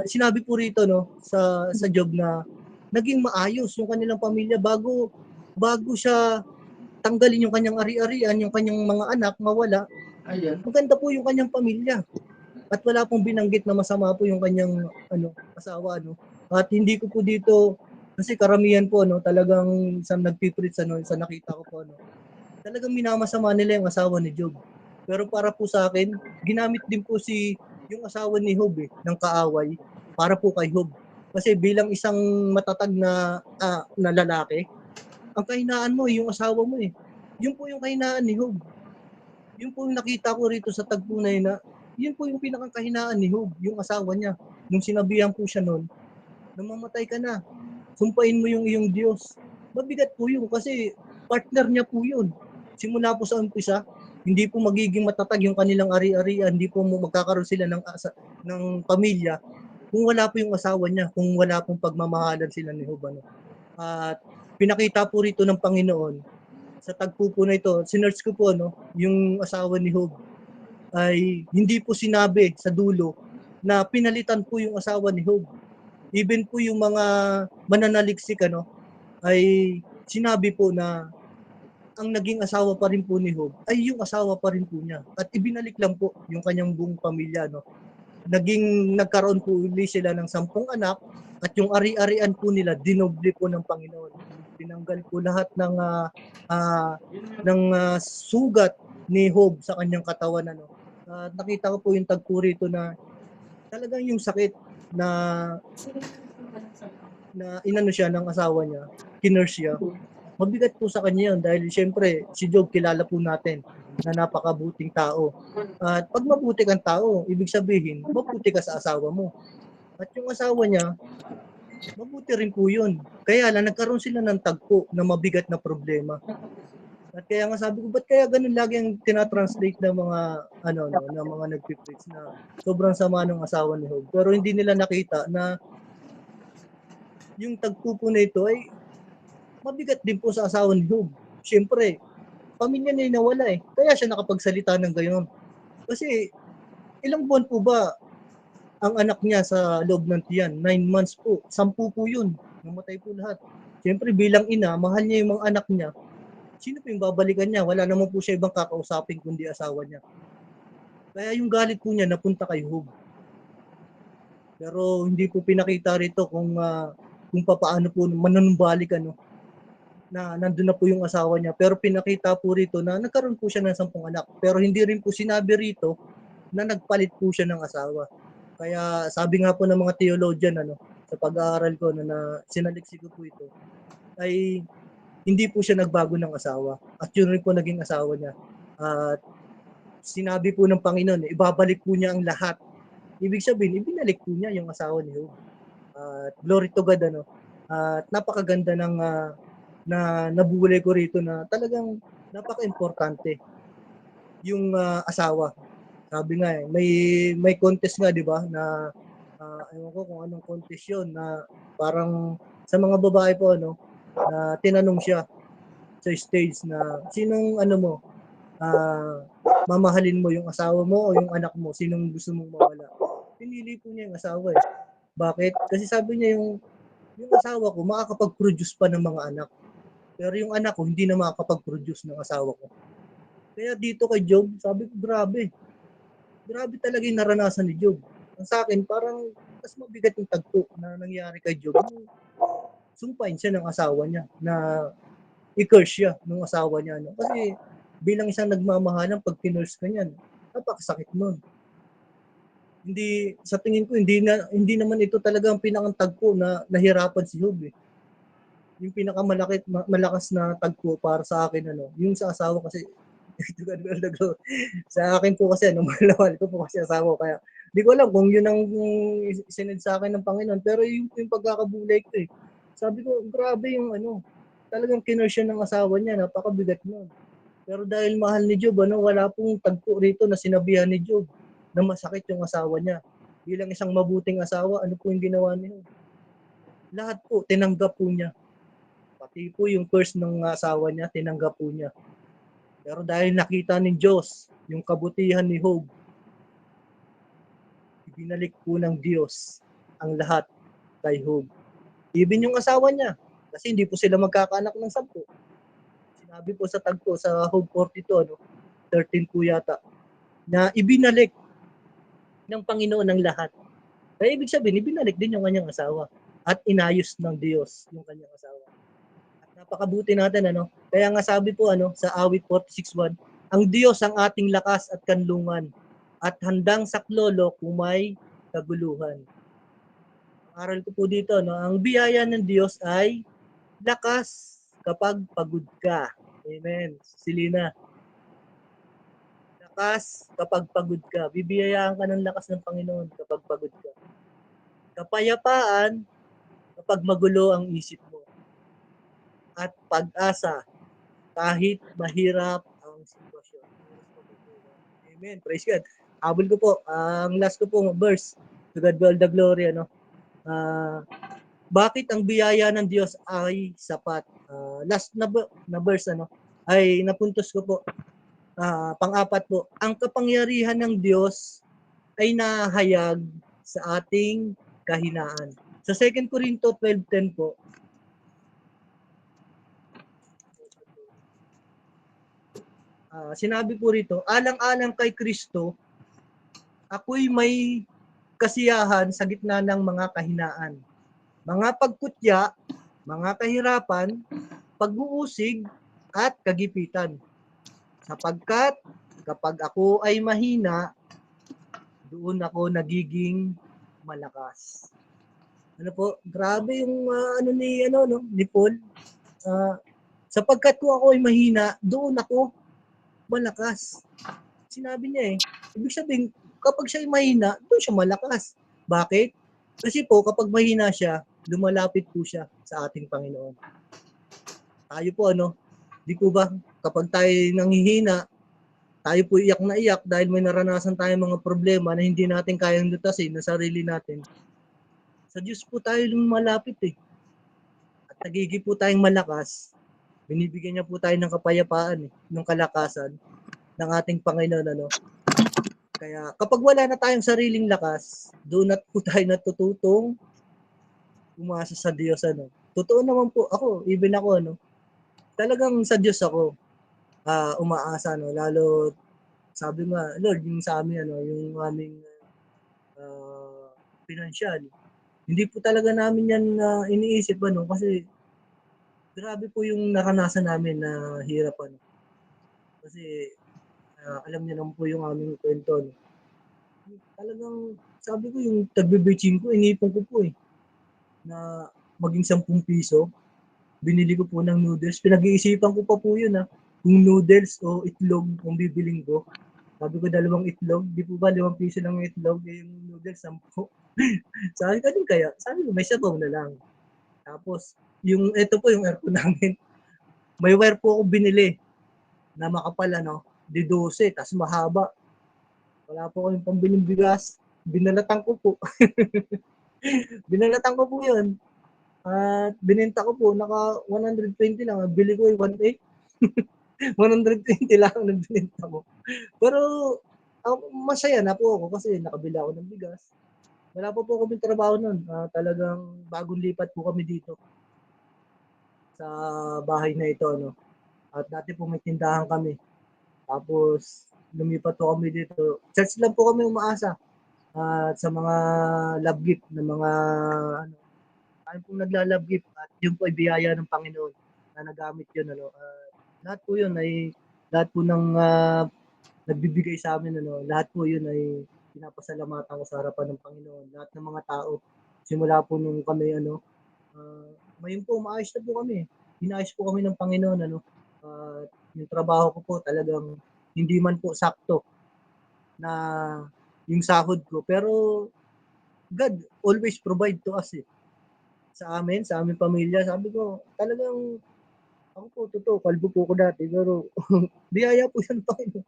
Sinabi po rito, no, sa Job na naging maayos yung kanilang pamilya bago siya tanggalin yung kanyang ari-arian, yung kanyang mga anak mawala. Ayan. Maganda po yung kanyang pamilya. At wala pong binanggit na masama po yung kanyang asawa, no. At hindi ko po dito, kasi karamihan po, no, talagang sa nagpipreach, ano, sa nakita ko po, no, talagang minamasama nila yung asawa ni Job. Pero para po sa akin, ginamit din po yung asawa ni Job eh, ng kaaway para po kay Job. Kasi bilang isang matatag na lalaki, ang kahinaan mo yung asawa mo eh. Yun po yung kahinaan ni Job. Yun po yung nakita ko rito sa tagpo na yun, na yun po yung pinakakahinaan ni Job, yung asawa niya. Nung sinabihan po siya noon, namamatay ka na, sumpain mo yung iyong Diyos. Mabigat po yun kasi partner niya po yun. Simula po sa umpisa, hindi po magiging matatag yung kanilang ari-arian, hindi po magkakaroon sila ng pamilya kung wala po yung asawa niya, kung wala pong pagmamahalan sila ni Job, ano. At pinakita po rito ng Panginoon sa tagpo po na ito, sinearch ko po yung asawa ni Job ay hindi po sinabi sa dulo na pinalitan po yung asawa ni Job. Even po yung mga mananaliksik ay sinabi po na ang naging asawa pa rin po ni Job ay yung asawa pa rin po niya. At ibinalik lang po yung kanyang buong pamilya. Nagkaroon po uli sila ng 10 anak at yung ari-arian po nila dinoble po ng Panginoon. Tinanggal po lahat ng sugat ni Job sa kanyang katawan. Nakita ko po yung tagpo rito na talagang yung sakit na inano siya ng asawa niya, kinurse siya. Mabigat po sa kanya yun dahil siyempre si Job kilala po natin na napakabuting tao. At pag mabuti kang tao, ibig sabihin, mabuti ka sa asawa mo. At yung asawa niya, mabuti rin po yun. Kaya lang, nagkaroon sila ng tagpo na mabigat na problema. At kaya nga sabi ko, ba't kaya ganun lagi ang tinatranslate ng mga, ng mga nagpipreach na sobrang sama ng asawa ni Job. Pero hindi nila nakita na yung tagpo po na ito ay mabigat din po sa asawa ni Job. Siyempre, pamilya niya nawala Kaya siya nakapagsalita ng gayon. Kasi, ilang buwan po ba ang anak niya sa loob ng tiyan? 9 months po. 10 po yun. Namatay po lahat. Siyempre, bilang ina, mahal niya yung mga anak niya. Sino po yung babalikan niya? Wala naman po siya ibang kakausapin kundi asawa niya. Kaya yung galit po niya napunta kay Job. Pero hindi po pinakita rito kung paano po manunumbalik na nandun na po yung asawa niya. Pero pinakita po rito na nagkaroon po siya ng 10 anak. Pero hindi rin po sinabi rito na nagpalit po siya ng asawa. Kaya sabi nga po ng mga theologian sa pag-aaral ko na sinaliksik ko po ito, ay hindi po siya nagbago ng asawa. At yun rin po naging asawa niya. At sinabi po ng Panginoon, ibabalik po niya ang lahat. Ibig sabihin, ibinalik po niya yung asawa ni Job. At glory to God At napakaganda ng na nabulay ko rito na talagang napaka-importante yung asawa. Sabi nga may contest nga 'di ba na ewan ko kung anong contest 'yon na parang sa mga babae po na tinanong siya sa stage na sinong mo mamahalin mo yung asawa mo o yung anak mo, sinong gusto mong mawala. Pinili po niya yung asawa Bakit? Kasi sabi niya yung asawa ko makakapag-produce pa ng mga anak. Pero yung anak ko hindi na makakapag-produce ng asawa ko. Kaya dito kay Job, sabi ko grabe. Grabe talaga yung naranasan ni Job. Ang sa akin, parang mas mabigat yung tagpo na nangyari kay Job. Sumpain siya ng asawa niya na i-curse siya ng asawa niya. Kasi bilang isang nagmamahalan, pag kinurse ka niyan, napakasakit nun. Hindi, sa tingin ko, hindi naman ito talaga ang pinakantagpo na nahirapan si Job Yung malakas na tagpo para sa akin, yung sa asawa kasi, sa akin po kasi, malawal ko po kasi asawa. Kaya, di ko alam kung yun ang sinend sa akin ng Panginoon. Pero yung pagkakabulay ko Sabi ko, grabe yung talagang kinurse ng asawa niya, napakabigat nun. Pero dahil mahal ni Job, wala pong tagpo rito na sinabihan ni Job na masakit yung asawa niya. Bilang isang mabuting asawa, ano po yung ginawa niya? Lahat po, tinanggap po niya. Pati po yung curse ng asawa niya, tinanggap po niya. Pero dahil nakita ng Diyos yung kabutihan ni Job, ibinalik po ng Diyos ang lahat kay Job. Even yung asawa niya, kasi hindi po sila magkakaanak ng 10. Sinabi po sa tagpo sa Job 42, 13 po yata, na ibinalik ng Panginoon ang lahat. Kaya ibig sabihin, ibinalik din yung kanyang asawa at inayos ng Diyos yung kanyang asawa. At napakabuti natin, Kaya nga sabi po, sa awit 46:1, ang Diyos ang ating lakas at kanlungan at handang saklolo kung may kaguluhan. Aral ko po dito, ang biyaya ng Diyos ay lakas kapag pagod ka. Amen. Silina. Lakas kapag pagod ka. Bibiyayaan ka ng lakas ng Panginoon kapag pagod ka. Kapayapaan kapag magulo ang isip mo. At pag-asa kahit mahirap ang sitwasyon. Amen. Praise God. Habol ko po. Ang last ko po verse. To God be all the glory. bakit ang biyaya ng Diyos ay sapat? Last na verse ay napuntos ko po. Pang-apat po, ang kapangyarihan ng Diyos ay nahayag sa ating kahinaan. Sa 2 Corinto 12:10 po, sinabi po rito, alang-alang kay Kristo, ako'y may kasiyahan sa gitna ng mga kahinaan, mga pagkutya, mga kahirapan, pag-uusig, at kagipitan. Sapagkat kapag ako ay mahina, doon ako nagiging malakas. Ano po, grabe yung ni Paul. Sapagkat kung ako ay mahina, doon ako malakas. Sinabi niya ibig sabihin, kapag siya ay mahina, doon siya malakas. Bakit? Kasi po, kapag mahina siya, lumalapit po siya sa ating Panginoon. Tayo po, di po ba, kapag tayo nanghihina, tayo po iyak na iyak dahil may naranasan tayong mga problema na hindi natin kayang lutasin na sarili natin. Sa Diyos po tayo lumalapit At nagiging po tayong malakas. Binibigyan niya po tayo ng kapayapaan, ng kalakasan ng ating Panginoon. Kaya kapag wala na tayong sariling lakas, doon na po tayo natututong umasa sa Diyos. Totoo naman po ako, even ako, talagang sa Diyos ako umaasa. Lalo, sabi nga, Lord, yung sa amin, yung aming pinansyal, hindi po talaga namin yan iniisip, kasi grabe po yung naranasan namin na hirap, Kasi alam niyo naman po yung aming kwento, Talagang, sabi ko yung tagbe-betching ko, inipon ko po na maging 10 piso. Binili ko po ng noodles. Pinag-iisipan ko pa po yun kung noodles o itlog ang bibiling ko. Sabi ko 2 itlog. Di po ba 5 piso lang yung itlog? Yung noodles 10. Sabi ko din kaya. Sabi ko may sabaw na lang. Tapos, ito po yung aircon namin. May wire po ako binili na makapal, di 12, tas mahaba. Wala po kayong pambiling bigas. Binalatan ko po. Binalatan ko po yun. At binenta ko po, naka 120 lang. Bili ko 1.8. 120 lang ang binenta ko. Pero masaya na po ako kasi nakabili ako ng bigas. Wala pa po kami trabaho nun. Talagang bagong lipat po kami dito sa bahay na ito. At dati po may tindahan kami. Tapos lumipat po kami dito. Church lang po kami umaasa. At sa mga love gift ng mga tayo pong nagla-love gift at yun po ay biyaya ng Panginoon na nagamit yun. Lahat po yun ay lahat po ng nagbibigay sa amin. Lahat po yun ay pinapasalamatan ko sa harapan ng Panginoon. Lahat ng mga tao, simula po nung kami, ngayon po, maayos na po kami. Inayos po kami ng Panginoon. Yung trabaho ko po talagang hindi man po sakto na yung sahod ko. Pero God always provide to us sa amin, sa aming pamilya. Sabi ko, talagang ako po, totoo, kalbo po ko dati. Pero biyaya po yan Panginoon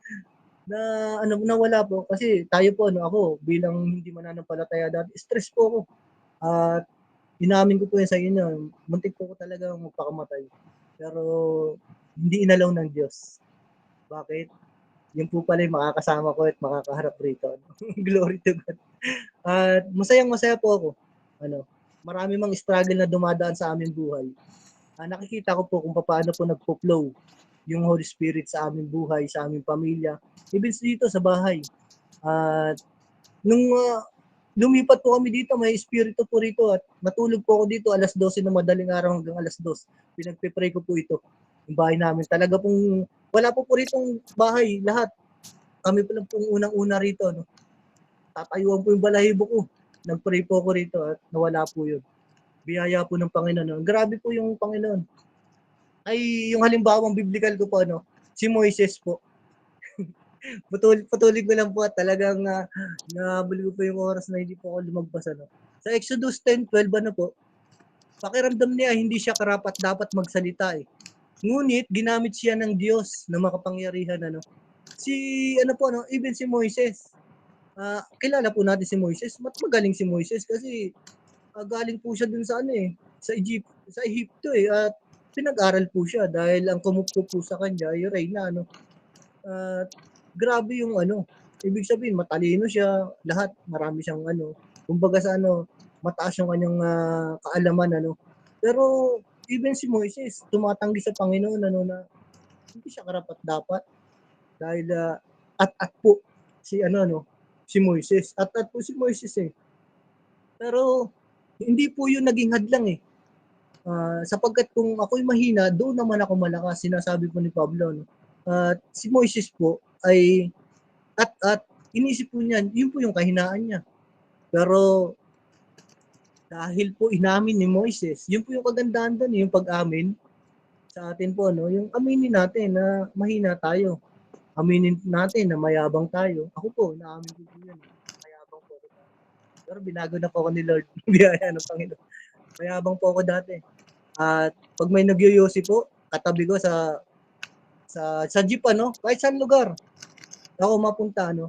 na nawala po kasi tayo po ako bilang hindi mananampalataya dati, stress po ako. At inamin ko po yan sa inyo, muntik po ko talaga magpakamatay. Pero hindi inalaw ng Diyos. Bakit? Yung po pala yung makakasama ko at makakaharap rito. Glory to God. At masayang-masaya po ako. Marami mang struggle na dumadaan sa aming buhay. Nakikita ko po kung paano po nagpo-flow yung Holy Spirit sa aming buhay, sa aming pamilya, even dito sa bahay. At nung lumipat po kami dito, may espiritu po rito at natulog po ako dito 12:00 ng madaling araw hanggang 2:00. Pinagpe-pray ko po ito. Yung bahay namin. Talaga pong wala po ritong bahay lahat. Kami po lang pong unang-una rito. Tatayuan po yung balahibo ko. Nag-pray po ako rito at nawala po yun. Biyaya po ng Panginoon. Grabe po yung Panginoon. Ay, yung halimbawang biblical ko po, si Moises po. Patuloy ko lang po at talagang nabuli ko po yung oras na hindi po ako lumagpas. Sa Exodus 10:12 po, pakiramdam niya hindi siya karapat dapat magsalita Ngunit ginamit siya ng Diyos na makapangyarihan. Even si Moises. Kilala po natin si Moises. Magaling si Moises kasi galing po siya dun sa ano eh, sa Ehipto eh, at pinag-aral po siya dahil ang kumupo po sa kanya ay Reyna, ano. At grabe yung ano, ibig sabihin matalino siya, lahat marami siyang ano, kumbaga sa ano, mataas yung kanyang kaalaman ano. Pero even si Moises tumatanggi sa Panginoon ano na hindi siya karapat-dapat dahil at po si ano no, si Moises. At po si Moises eh. Pero hindi po yun naging hadlang eh. Sapagkat kung ako'y mahina, doon naman ako malakas, sinasabi po ni Pablo. No? At si Moises po ay at inisip po niya, yun po yung kahinaan niya. Pero dahil po inamin ni Moises, yun po yung kagandahan doon, yung pag-amin sa atin po, no? Yung aminin natin na mahina tayo. Aminin natin na mayabang tayo. Ako po, naamin ko po yun. Mayabang po ako dati. Pero binago na po ako ni Lord. Biyaya ng Panginoon. Mayabang po ako dati. At pag may nagyoyosi po, katabi ko sa jeep ano, kahit saan lugar. Ako mapunta ano.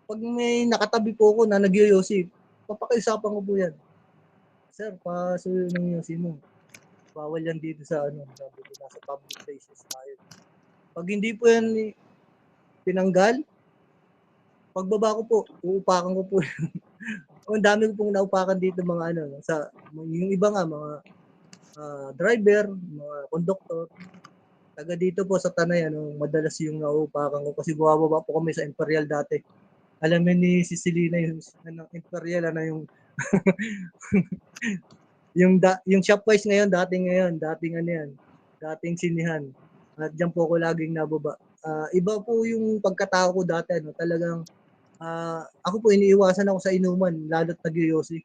Pag may nakatabi po ako na nagyoyosi, papakiusapan ko po yan. Sir, pasuyo ng yosi mo. Bawal yan dito sa ano, sabi ko, nasa public places tayo. Pag hindi po yan tinanggal, pagbaba ko po, uupakan ko po. Ang dami ko pong naupakan dito mga ano, yung iba nga, mga driver, mga conductor, taga dito po sa Tanay, ano, madalas yung nauupakan ko kasi bumababa po kami sa Imperial dati. Alam mo ni Cecilina yung ano, Imperial, ano yung yung Shopwise ngayon, dating ano yan, dating sinihan. At diyan po ako laging nababa. Iba po yung pagkatao ko dati, ano, talagang ako po iniiwasan ako sa inuman, lalo't nagyoyosi.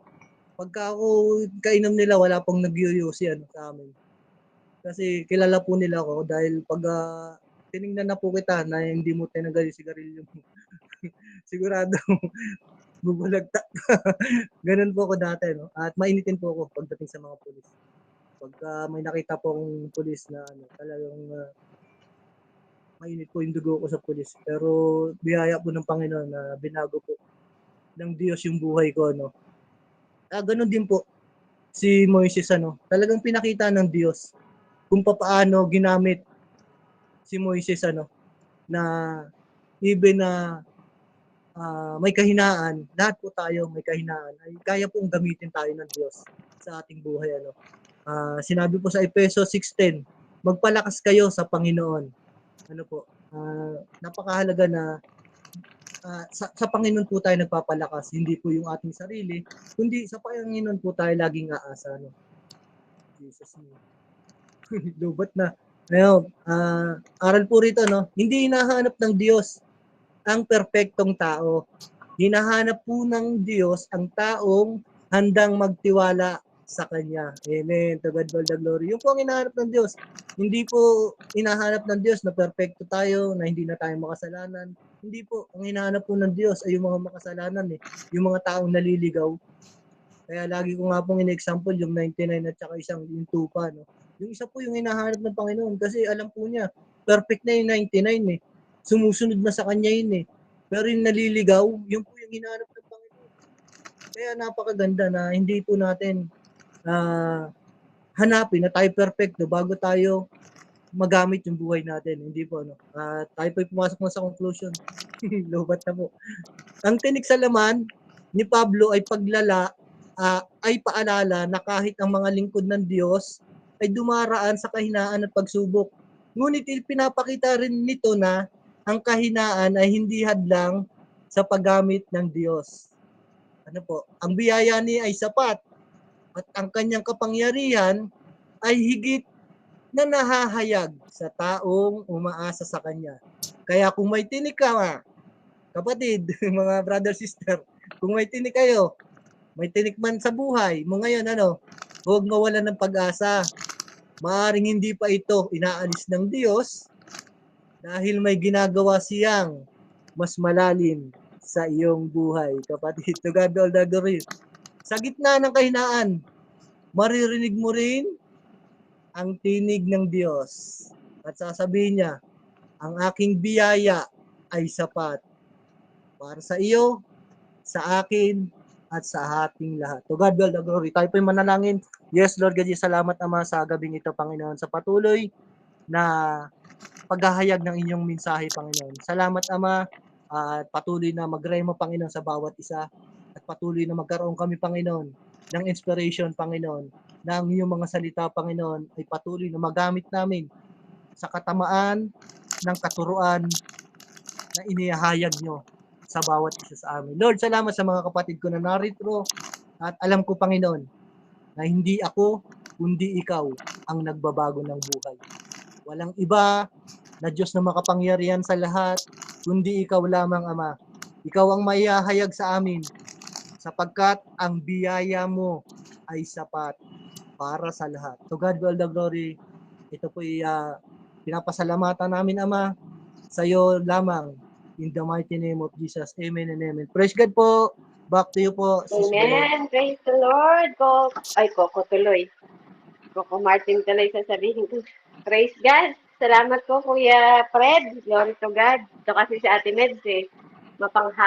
Pagka ako kainom nila, wala pong nagyoyosi ano, sa amin. Kasi kilala po nila ako dahil pag tiningnan na po kita na hindi mo tinagal yung sigarilyo mo, sigurado bubulagta. Ganun po ako dati, no? At mainitin po ako pagdating sa mga pulis. Pagka may nakita po akong pulis na ano, talagang mainit po yung dugo ko sa pulis. Pero biyaya po ng Panginoon na binago po ng Diyos yung buhay ko, no? Ganun din po si Moises, ano, talagang pinakita ng Diyos kung paano ginamit si Moises, ano, na even na may kahinaan, lahat po tayo may kahinaan, ay kaya pong gamitin tayo ng Diyos sa ating buhay, ano. Sinabi po sa Efeso 6:10, magpalakas kayo sa Panginoon. Ano po, napakahalaga na sa Panginoon po tayo nagpapalakas, hindi po yung ating sarili, kundi sa Panginoon po tayo laging aasa, no. Jesus name. Lubat na. Ngayon, aral po rito, no, hindi hinahanap ng Diyos ang perpektong tao. Hinahanap po ng Diyos ang taong handang magtiwala sa Kanya. Amen. To God all the glory. Yung po ang hinahanap ng Diyos. Hindi po hinahanap ng Diyos na perfecto tayo, na hindi na tayo makasalanan. Hindi po. Ang hinahanap po ng Diyos ay yung mga makasalanan eh. Yung mga taong naliligaw. Kaya lagi ko nga pong in-example yung 99 at saka yung 2 pa. No? Yung isa po yung hinahanap ng Panginoon kasi alam po niya, perfect na yung 99 eh. Sumusunod na sa Kanya yun eh. Pero yung naliligaw, yun po yung hinahanap ng Panginoon. Kaya napakaganda na hindi po natin hanapin na tayo perfect no, bago tayo magamit yung buhay natin. Hindi po, ano. Tayo po pumasok na sa conclusion. Lobat na po. Ang tinik sa laman ni Pablo ay paalala na kahit ang mga lingkod ng Diyos ay dumaraan sa kahinaan at pagsubok. Ngunit pinapakita rin nito na ang kahinaan ay hindi hadlang sa paggamit ng Diyos. Ano po? Ang biyaya niya ay sapat at ang kanyang kapangyarihan ay higit na nahahayag sa taong umaasa sa kanya. Kaya kung may tinik ka, kapatid, mga brother, sister, kung may tinik kayo, may tinik man sa buhay mo ngayon, ano, huwag mawalan ng pag-asa. Maaring hindi pa ito inaalis ng Diyos dahil may ginagawa siyang mas malalim sa iyong buhay. Kapatid, to God all the glory. Sa gitna ng kahinaan, maririnig mo rin ang tinig ng Diyos. At sasabihin niya, ang aking biyaya ay sapat para sa iyo, sa akin, at sa ating lahat. To God be all the glory. Tayo po'y manalangin. Yes, Lord God, salamat Ama sa gabing ito, Panginoon, sa patuloy na paghahayag ng inyong mensahe, Panginoon. Salamat, Ama, at patuloy na mag-rema, Panginoon, sa bawat isa. At patuloy na magkaroon kami, Panginoon, ng inspiration, Panginoon, na ang iyong mga salita, Panginoon, ay patuloy na magamit namin sa katamaan ng katuruan na inihahayag nyo sa bawat isa sa amin. Lord, salamat sa mga kapatid ko na narito at alam ko, Panginoon, na hindi ako, kundi ikaw ang nagbabago ng buhay. Walang iba na Diyos na makapangyarihan sa lahat, kundi ikaw lamang, Ama. Ikaw ang maihahayag sa amin sapagkat ang biyaya mo ay sapat para sa lahat. To God be all the glory. Ito po pinapasalamatan namin, Ama, sa iyo lamang. In the mighty name of Jesus. Amen and amen. Praise God po. Back to you po, Sis Beth. Amen. Praise the Lord. Coco tuloy. Coco Martin tuloy sasabihin ko. Praise God. Salamat po, Kuya Fred. Glory to God. Ito kasi si Ate Meds mapangha